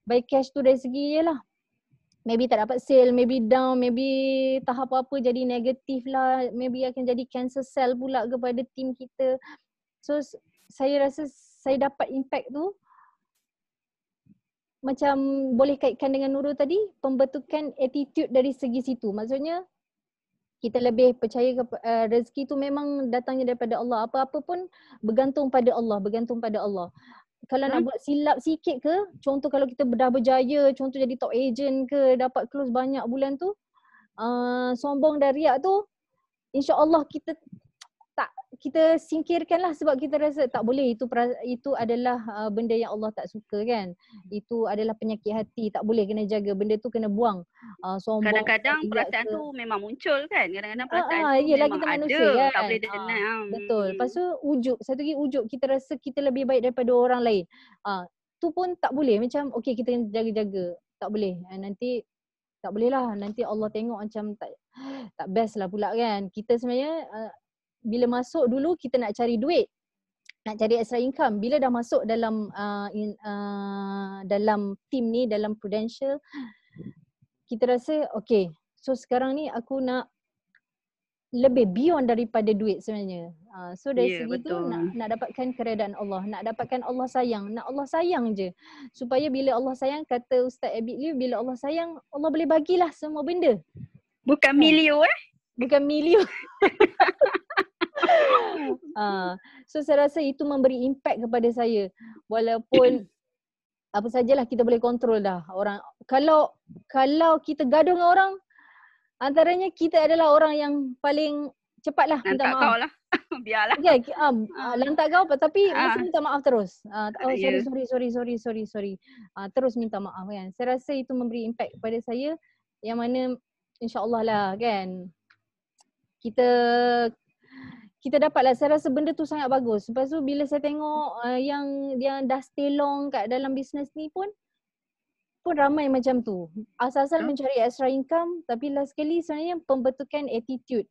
Bayar cash tu dari segi yalah, maybe tak dapat sale, maybe down, maybe tahap apa jadi negatif lah, maybe akan jadi cancel sell pula kepada team kita. So saya rasa saya dapat impact tu macam boleh kaitkan dengan Nurul tadi, pembentukan attitude dari segi situ. Maksudnya kita lebih percaya rezeki tu memang datangnya daripada Allah. Apa-apa pun bergantung pada Allah. Kalau nak buat silap sikit ke, contoh kalau kita dah berjaya, contoh jadi top agent ke, dapat close banyak bulan tu, sombong dan riak tu, insya-Allah kita singkirkan lah sebab kita rasa tak boleh, itu adalah benda yang Allah tak suka kan. Itu adalah penyakit hati, tak boleh, kena jaga, benda tu kena buang. Sombong, kadang-kadang perasaan tu memang muncul kan, kadang-kadang perasaan tu yelah, memang kita ada, manusia kan. tak boleh deny. Betul. Lepas tu satu lagi ujub, kita rasa kita lebih baik daripada orang lain. Tu pun tak boleh, macam okay kita kena jaga-jaga, tak boleh. Nanti tak boleh lah, nanti Allah tengok macam tak best lah pula kan. Kita sebenarnya bila masuk dulu kita nak cari duit, nak cari extra income. Bila dah masuk dalam dalam team ni, dalam Prudential, kita rasa okay, so sekarang ni aku nak lebih beyond daripada duit sebenarnya. So dari segi tu nak dapatkan keredaan Allah, nak dapatkan Allah sayang, nak Allah sayang je. Supaya bila Allah sayang, kata Ustaz Abid Liu, bila Allah sayang, Allah boleh bagilah semua benda. Bukan milio Bukan milio. So saya rasa itu memberi impact kepada saya. Walaupun apa sajalah kita boleh kontrol dah. Orang kalau kita gaduh dengan orang, antaranya kita adalah orang yang paling cepatlah minta maaf. Kau lah. Biarlah. Okay, lantak kau tapi mesti minta maaf terus. Sorry. Terus minta maaf kan. Saya rasa itu memberi impact kepada saya yang mana insya-Allah lah kan. Kita dapatlah, saya rasa benda tu sangat bagus. Lepas tu bila saya tengok yang dah stay long kat dalam bisnes ni pun ramai macam tu. Asal-asal mencari extra income, tapi last sekali sebenarnya pembentukan attitude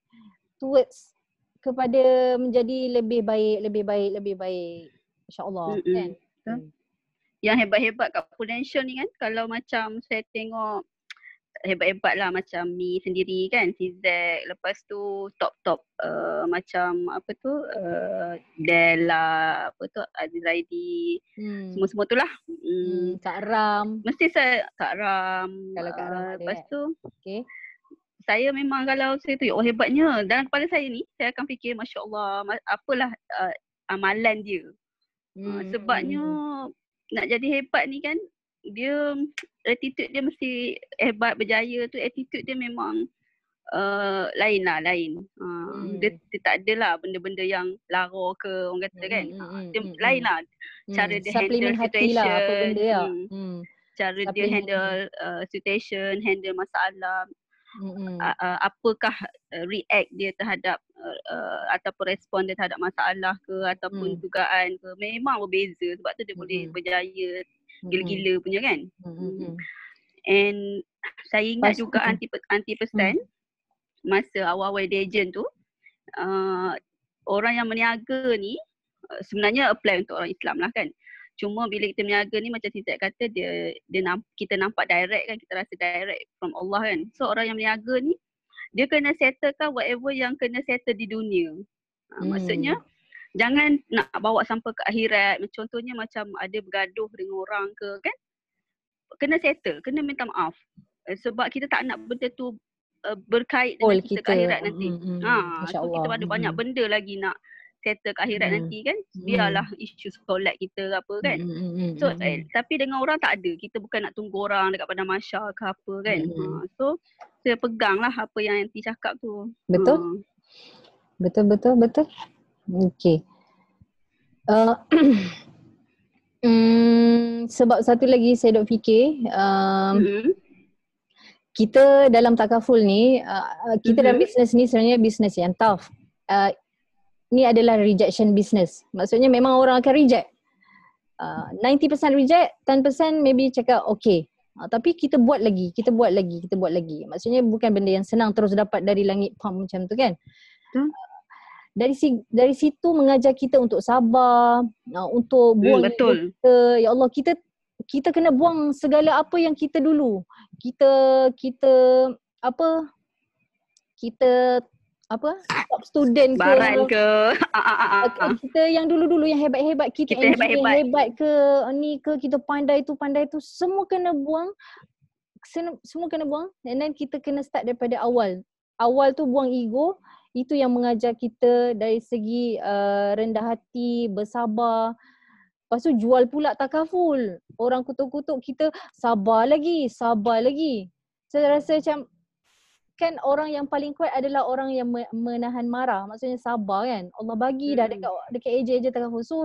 towards kepada menjadi lebih baik. InsyaAllah kan. Yang hebat-hebat kat Prudential ni kan, kalau macam saya tengok hebat-hebat lah macam Mi sendiri kan, CZ, lepas tu top macam apa tu Della, apa tu Aziz Zaidi, semua tu lah. Kak Ram. Mesti saya Kak Ram. Kalau Kak Ram ada, lepas tu saya memang kalau saya tu hebatnya dalam kepala saya ni, saya akan fikir masya-Allah, apalah amalan dia. Sebabnya nak jadi hebat ni kan, dia attitude dia mesti hebat, berjaya tu attitude dia memang lain. Dia tak adalah benda-benda yang lara ke orang kata kan. Dia lain lah cara dia handle situation lah, apa benda cara dia handle situation, handle masalah. apakah react dia terhadap ataupun respon dia terhadap masalah ke ataupun dugaan ke, memang berbeza. Sebab tu dia boleh berjaya gila-gila punya kan. And saya ingat juga anti-pesan masa awal-awal Dejen tu, orang yang meniaga ni sebenarnya apply untuk orang Islam lah kan. Cuma bila kita meniaga ni macam Cik kata, kita nampak direct kan, kita rasa direct from Allah kan. So orang yang meniaga ni dia kena settlekan whatever yang kena settle di dunia. Maksudnya jangan nak bawa sampai ke akhirat. Contohnya macam ada bergaduh dengan orang ke kan, kena settle, kena minta maaf. Sebab kita tak nak benda tu berkait dengan kita ke akhirat nanti. So kita ada banyak benda lagi nak settle ke akhirat nanti kan. Biarlah isu solat kita ke apa kan. So tapi dengan orang tak ada. Kita bukan nak tunggu orang dekat padang mahsyar ke apa kan. So saya peganglah apa yang Yanti cakap tu. Betul. Betul. Okey. Sebab satu lagi saya dok fikir, kita dalam takaful ni, kita dalam bisnes ni sebenarnya bisnes yang tough. Ni adalah rejection business. Maksudnya memang orang akan reject. 90% reject, 10% maybe cakap okay. Tapi kita buat lagi. Maksudnya bukan benda yang senang terus dapat dari langit pam macam tu kan. Dari situ mengajar kita untuk sabar, untuk buang ego kita. Ya Allah, kita kena buang segala apa yang kita dulu. Kita top student ke, baran ke, kita yang dulu-dulu yang hebat-hebat, kita hebat ke, ni ke, kita pandai tu, semua kena buang. And then kita kena start daripada awal tu buang ego. Itu yang mengajar kita dari segi rendah hati, bersabar. Lepas tu jual pula takaful. Orang kutuk-kutuk kita, sabar lagi. Saya rasa macam kan orang yang paling kuat adalah orang yang menahan marah. Maksudnya sabar kan. Allah bagi dah dekat eja-eja takaful. So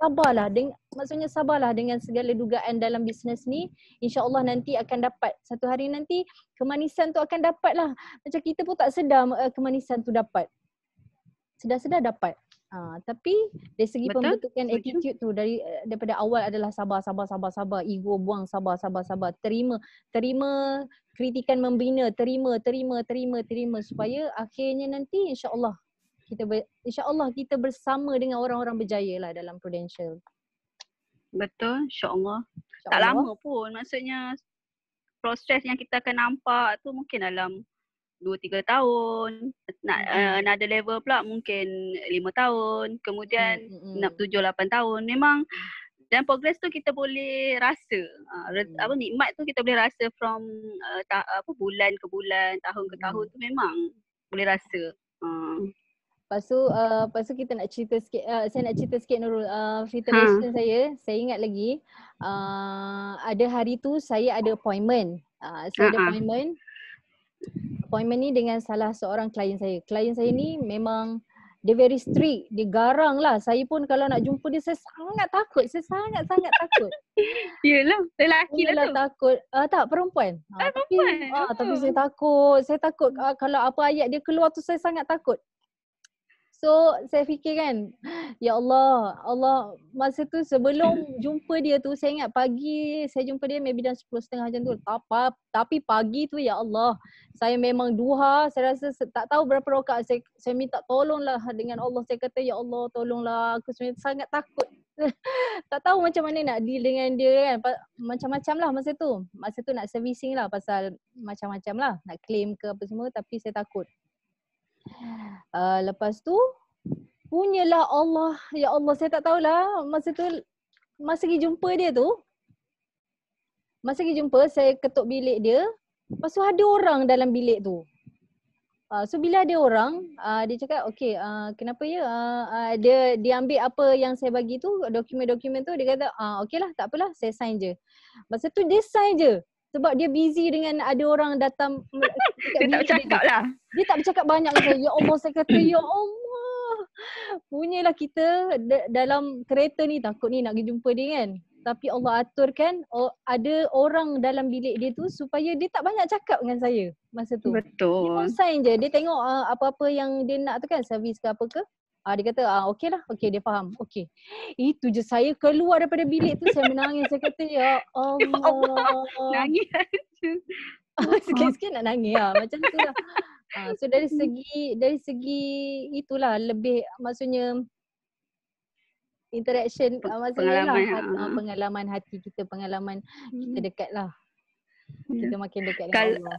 sabarlah. Maksudnya sabarlah dengan segala dugaan dalam bisnes ni. InsyaAllah nanti akan dapat. Satu hari nanti kemanisan tu akan dapat lah. Macam kita pun tak sedar kemanisan tu dapat. Sedar-sedar dapat. Tapi dari segi pembentukan attitude tu daripada awal adalah sabar. Ego buang, sabar. Terima kritikan membina, terima supaya akhirnya nanti insya-Allah kita bersama dengan orang-orang berjaya lah dalam Prudential. Betul, insya-Allah. Tak lama pun, maksudnya proses yang kita akan nampak tu mungkin dalam 2-3 tahun, another level pula mungkin 5 tahun, kemudian 7-8 tahun. Memang dan progress tu kita boleh rasa, nikmat tu kita boleh rasa from bulan ke bulan, tahun ke tahun tu memang boleh rasa. Lepas tu kita nak cerita sikit, saya nak cerita sikit Nurul, filtration saya ingat lagi, ada hari tu saya ada appointment. Saya ada appointment ni dengan salah seorang klien saya. Klien saya ni memang dia very strict, dia garang lah. Saya pun kalau nak jumpa dia saya sangat takut. Saya sangat takut. Yelah, lelaki lah tu. Takut. Tak, perempuan. Tapi saya takut kalau apa ayat dia keluar tu saya sangat takut. So saya fikir kan, ya Allah masa tu sebelum jumpa dia tu, saya ingat pagi saya jumpa dia maybe dah 10:30 macam tu. Tapi pagi tu ya Allah, saya memang duha, saya rasa tak tahu berapa rakaat saya minta tolonglah dengan Allah. Saya kata ya Allah tolonglah, aku sebenarnya sangat takut. Tak tahu macam mana nak deal dengan dia kan. Macam-macam lah masa tu. Masa tu nak servicing lah pasal macam-macam lah. Nak claim ke apa semua, tapi saya takut. Lepas tu punyalah Allah, ya Allah saya tak tahulah masa tu, masa pergi jumpa saya ketuk bilik dia. Lepas tu ada orang dalam bilik tu. So bila ada orang, dia cakap okay, kenapa ya, dia ambil apa yang saya bagi tu, dokumen-dokumen tu, dia kata okay lah, tak apalah, saya sign je. Masa tu dia sign je. Sebab dia busy dengan ada orang datang. Dia tak bercakap lah. Dia tak bercakap banyak dengan saya. Ya Allah, saya kata ya Allah. Punyalah kita dalam kereta ni takut ni nak pergi jumpa dia kan. Tapi Allah aturkan ada orang dalam bilik dia tu supaya dia tak banyak cakap dengan saya masa tu. Dia Betul. sign je, dia tengok apa-apa yang dia nak tu kan, servis ke apa ke. Dia kata okey lah, okey dia faham. Okey. Itu je, saya keluar daripada bilik tu saya menangis, saya kata ya Ya Allah, Allah. nangis aja. Sikit-sikit nak nangis macam tu lah. So dari segi itulah lebih, maksudnya interaction, maksudnya lah pengalaman hati kita, pengalaman kita dekat lah. Kita makin dekat dengan Allah.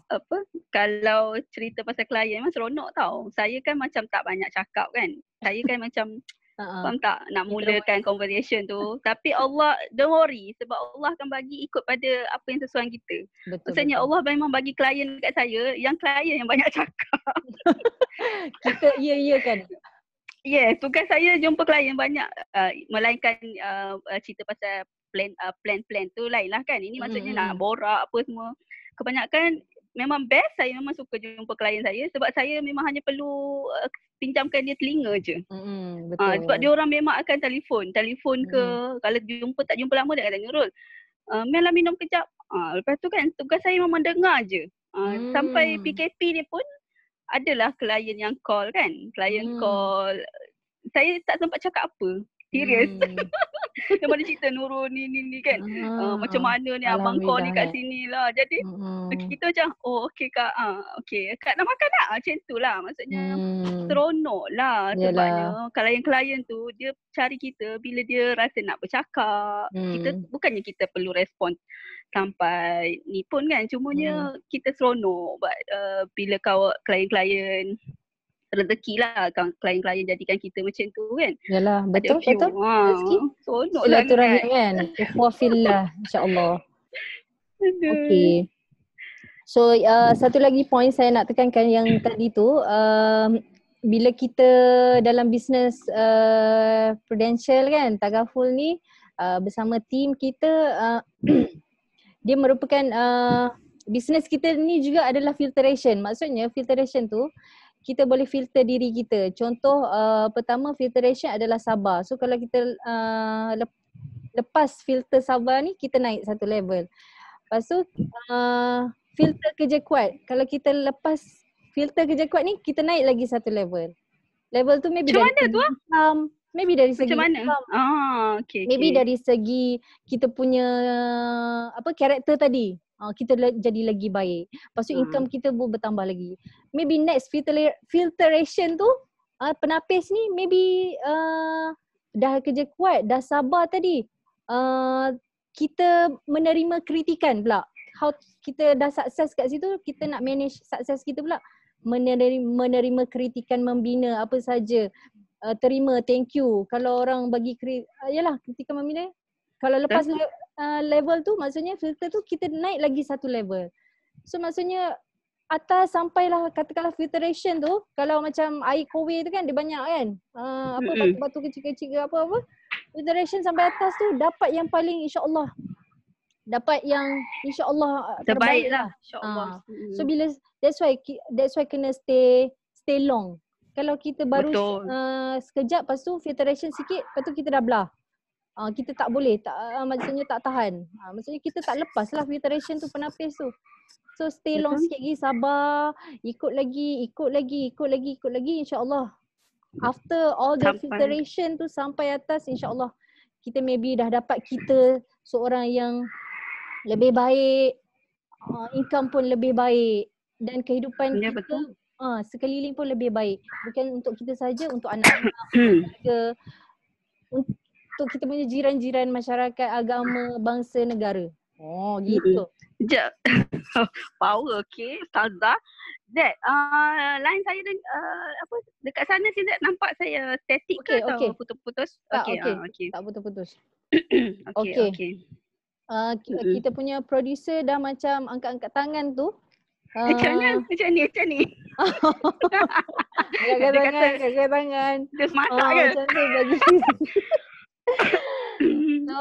Kalau cerita pasal klien memang seronok tau. Saya kan macam tak banyak cakap kan. Saya kan macam faham tak, nak mulakan conversation tu. Tapi Allah, don't worry, sebab Allah akan bagi ikut pada apa yang sesuai kita. Maksudnya Allah memang bagi klien dekat saya, yang klien yang banyak cakap. Kita iya kan. Yes, tugas saya jumpa klien banyak, melainkan cerita pasal plan tu lain lah kan. Ini maksudnya nak borak apa semua. Kebanyakan memang best, saya memang suka jumpa klien saya sebab saya memang hanya perlu pinjamkan dia telinga je. Betul. Sebab dia orang memang akan telefon ke, kalau jumpa tak jumpa lama dia akan tanya, Nurul, Mel minum kejap. Lepas tu kan tugas saya memang dengar je. Sampai PKP ni pun adalah klien yang call kan. Klien call. Saya tak sempat cakap apa. Serius. Dia mana cerita Nurul ni kan. Macam mana ni abang kau ni kat sini lah. Jadi kita macam okey kak. Okey. Kak nak makan tak? Macam tu lah. Maksudnya seronok lah. Sebabnya klien-klien tu dia cari kita bila dia rasa nak bercakap. Bukannya kita perlu respon sampai ni pun kan. Cumanya kita seronok bila klien-klien rezeki lah, klien-klien jadikan kita macam tu kan. Yalah, betul. Seronok silaturahim kan. Ikhwah fillah, insya-Allah. Okey. So satu lagi point saya nak tekankan yang tadi tu, bila kita dalam bisnes Prudential kan, Tagaful ni bersama team kita, dia merupakan bisnes kita ni juga adalah filtration. Maksudnya filtration tu kita boleh filter diri kita. Contoh pertama filtration adalah sabar. So kalau kita lepas filter sabar ni, kita naik satu level. Lepas tu filter kerja kuat. Kalau kita lepas filter kerja kuat ni, kita naik lagi satu level. Level tu maybe macam dari mana tu income, maybe dari segi macam mana? Maybe dari segi kita punya karakter tadi. Kita jadi lagi baik. Lepas tu income kita pun bertambah lagi. Maybe next filtration tu, penapis ni maybe dah kerja kuat, dah sabar tadi. Kita menerima kritikan pula. How kita dah sukses kat situ, kita nak manage sukses kita pula. Menerima kritikan membina apa saja. Terima, thank you. Kalau orang bagi kritikan membina, kalau lepas level tu, maksudnya filter tu kita naik lagi satu level. So maksudnya atas sampailah katakanlah filtration tu, kalau macam air kowe tu kan dia banyak kan. Batu-batu kecil-kecil ke apa-apa. Filtration sampai atas tu dapat yang paling insya-Allah. Dapat yang insya-Allah terbaik lah. Insya-Allah. So bila that's why kena stay long. Kalau kita baru sekejap, lepas tu filtration sikit, lepas tu kita dah belah. Kita tak boleh, maksudnya tak tahan. Maksudnya kita tak lepas lah filtration tu, penapis tu. So stay long sikit lagi, sabar, ikut lagi insya-Allah. After all the filtration tu sampai atas, insya-Allah kita maybe dah dapat kita seorang yang lebih baik, income pun lebih baik, dan kehidupan kita sekeliling pun lebih baik. Bukan untuk kita saja, untuk anak-anak, keluarga, untuk kita punya jiran-jiran, masyarakat, agama, bangsa, negara. Gitu. Power, okay. Ustazah. Zed, line saya dekat sana si Zed nampak saya static ke atau putus-putus? Okay. Tak putus-putus. Okay. Kita punya producer dah macam angkat-angkat tangan tu. Macam ni. Angkat tangan. Dia semasak ke? Macam tu bagi. So,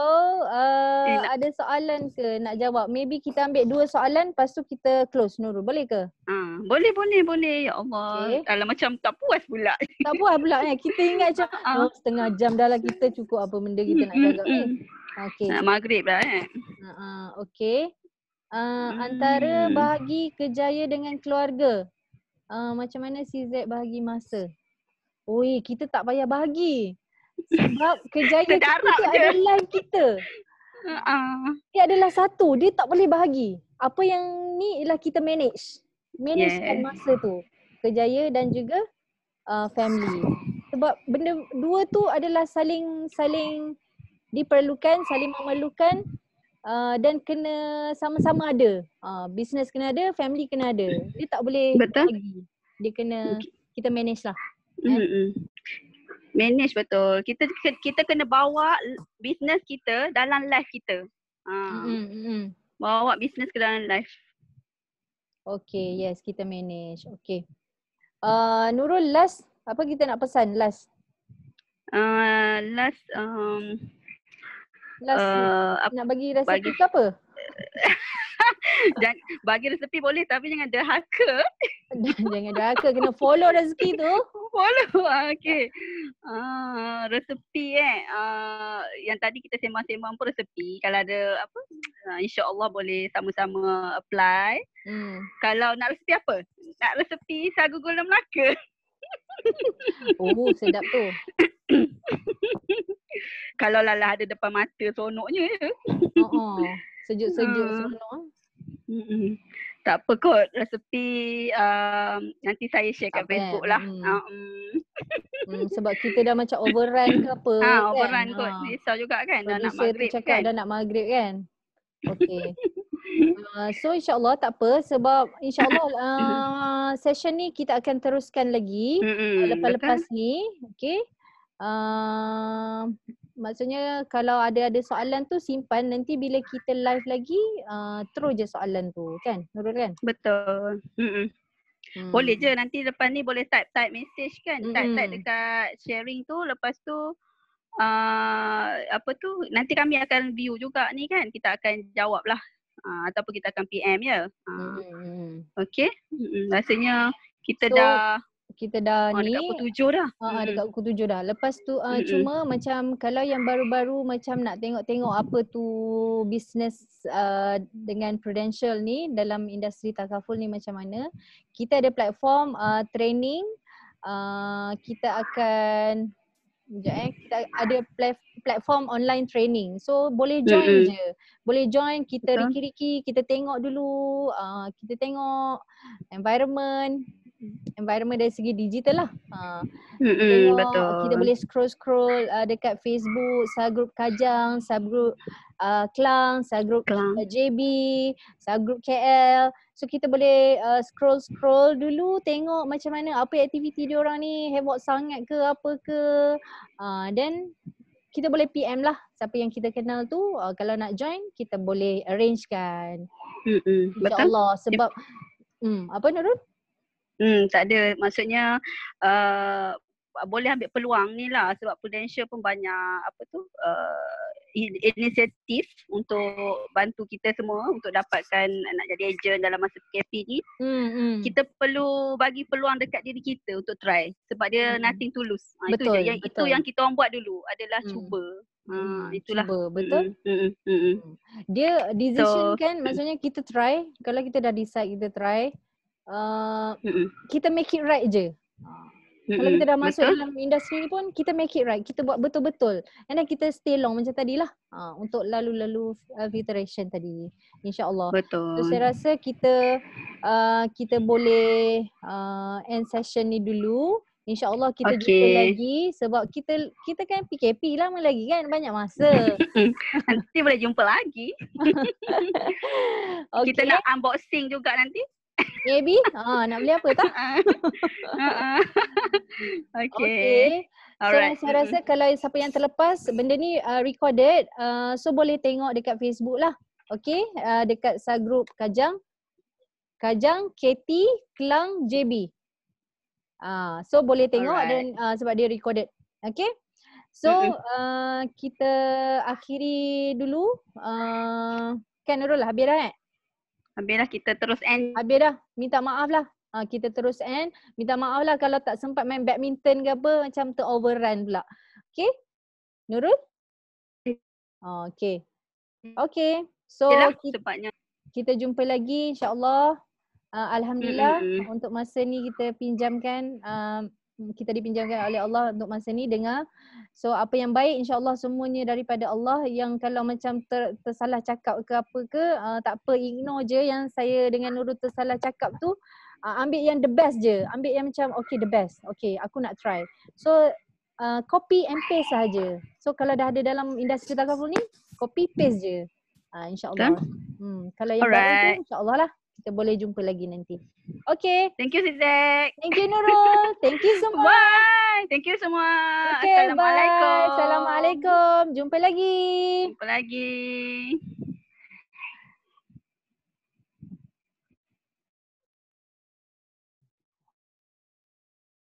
ada soalan ke nak jawab? Maybe kita ambil 2 soalan, lepas tu kita close, Nurul. Boleh ke? Boleh. Ya Allah. Alah, macam tak puas pula. Tak puas pula kan? Kita ingat macam setengah jam dah lah, kita cukup apa benda kita nak cakap ni. Okey. Nak maghrib dah Okey. Antara bahagi kerjaya dengan keluarga. Macam mana si Z bahagi masa? Oi, kita tak payah bahagi. Sebab kerjaya kita Sedarab tu je. adalah life kita. Dia adalah satu, dia tak boleh bahagi. Apa yang ni ialah kita manage. Managekan masa tu. Kerjaya dan juga family. Sebab benda dua tu adalah saling diperlukan, saling memerlukan dan kena sama-sama ada. Business kena ada, family kena ada. Dia tak boleh bahagi. Dia kena kita manage lah. Manage betul. Kita kena bawa business kita dalam life kita. Bawa business ke dalam life. Okay, yes, kita manage. Okay. Nurul, last apa kita nak pesan last? Last nak bagi resepi ke apa? Bagi resepi boleh tapi jangan derhaka. Jangan derhaka, kena follow rezeki tu. Follow. Okay. Resepi yang tadi kita sembang-sembang pun resepi. Kalau ada apa, insya-Allah boleh sama-sama apply. Kalau nak resepi apa? Nak resepi sagu gula Melaka. Oh, sedap tu. Kalau Lala ada depan mata seronoknya je. Sejuk-sejuk seronok. Tak apa kot, resepi nanti saya share kat Facebook lah. Sebab kita dah macam overrun ke apa kan. Overrun kot, risau juga kan. Dah nak maghrib cakap kan. dah nak maghrib kan. Okay. So insyaAllah tak apa sebab insyaAllah session ni kita akan teruskan lagi lepas-lepas ni. Okay. Maksudnya kalau ada soalan tu simpan, nanti bila kita live lagi terus je soalan tu kan Nurul kan? Betul. Boleh je nanti lepas ni boleh type message kan. Type dekat sharing tu, lepas tu apa tu nanti kami akan view juga ni kan. Kita akan jawab lah ataupun kita akan PM ya. Okay. Rasanya kita dah ni dekat pukul 7 dah. Dekat pukul 7 dah. Lepas tu cuma macam kalau yang baru-baru macam nak tengok-tengok apa tu business dengan Prudential ni dalam industri takaful ni macam mana. Kita ada platform training. Kita akan kita ada platform online training. So boleh join je. Boleh join, kita riki-riki, kita tengok dulu, kita tengok environment dari segi digital lah. Betul. Kita boleh scroll dekat Facebook, subgroup Kajang, subgroup Klang, subgroup JB, subgroup KL. So kita boleh scroll dulu, tengok macam mana, apa aktiviti diorang ni, heboh sangat ke apa ke. Then kita boleh PM lah siapa yang kita kenal tu. Kalau nak join, kita boleh arrange kan. InsyaAllah sebab apa Nurul? Tak ada. Maksudnya boleh ambil peluang ni lah sebab Prudential pun banyak apa tu inisiatif untuk bantu kita semua untuk dapatkan nak jadi ejen dalam masa PKP ni. Kita perlu bagi peluang dekat diri kita untuk try sebab dia nothing to lose. Itu je. Itu yang kita orang buat dulu adalah cuba. Itulah. Cuba, betul. Dia decision kan, maksudnya kita try. Kalau kita dah decide kita try, kita make it right je. Kalau kita dah masuk dalam industri ni pun kita make it right. Kita buat betul-betul. And then kita stay long macam tadilah. Untuk lalu-lalu filtration tadi. InsyaAllah. Betul. So saya rasa kita boleh end session ni dulu. InsyaAllah kita jumpa lagi sebab kita kan PKP lama lagi kan, banyak masa. Nanti boleh jumpa lagi. Kita nak unboxing juga nanti. Maybe nak beli apa tak? Okay. So saya rasa kalau siapa yang terlepas benda ni recorded, so boleh tengok dekat Facebook lah. Okay, dekat subgroup Kajang KT Klang JB. So boleh tengok dan sebab dia recorded. Okay. So kita akhiri dulu. Kan Nurul lah, habis dah kan? Habis dah, kita terus end. Habis dah, minta maaf lah. Kita terus end. Minta maaf lah kalau tak sempat main badminton ke apa, macam ter-overrun pula. Okay? Nurul? Okay. Okay. So Yelah, sebabnya. kita jumpa lagi insya-Allah. Alhamdulillah untuk masa ni kita pinjamkan, kita dipinjamkan oleh Allah untuk masa ni dengar. So apa yang baik insya-Allah semuanya daripada Allah. Yang kalau macam tersalah cakap ke apa ke, tak apa, ignore je yang saya dengan Nurul tersalah cakap tu. Ambil yang the best je. Ambil yang macam okay the best. Okay aku nak try. So copy and paste sahaja. So kalau dah ada dalam industri takaful ni, copy paste je. InsyaAllah. Kalau yang baru tu insyaAllah lah. Kita boleh jumpa lagi nanti. Okay. Thank you Zizek. Thank you Nurul. Thank you semua. Bye. Thank you semua. Okay, Assalamualaikum. bye. Assalamualaikum. Jumpa lagi. Jumpa lagi.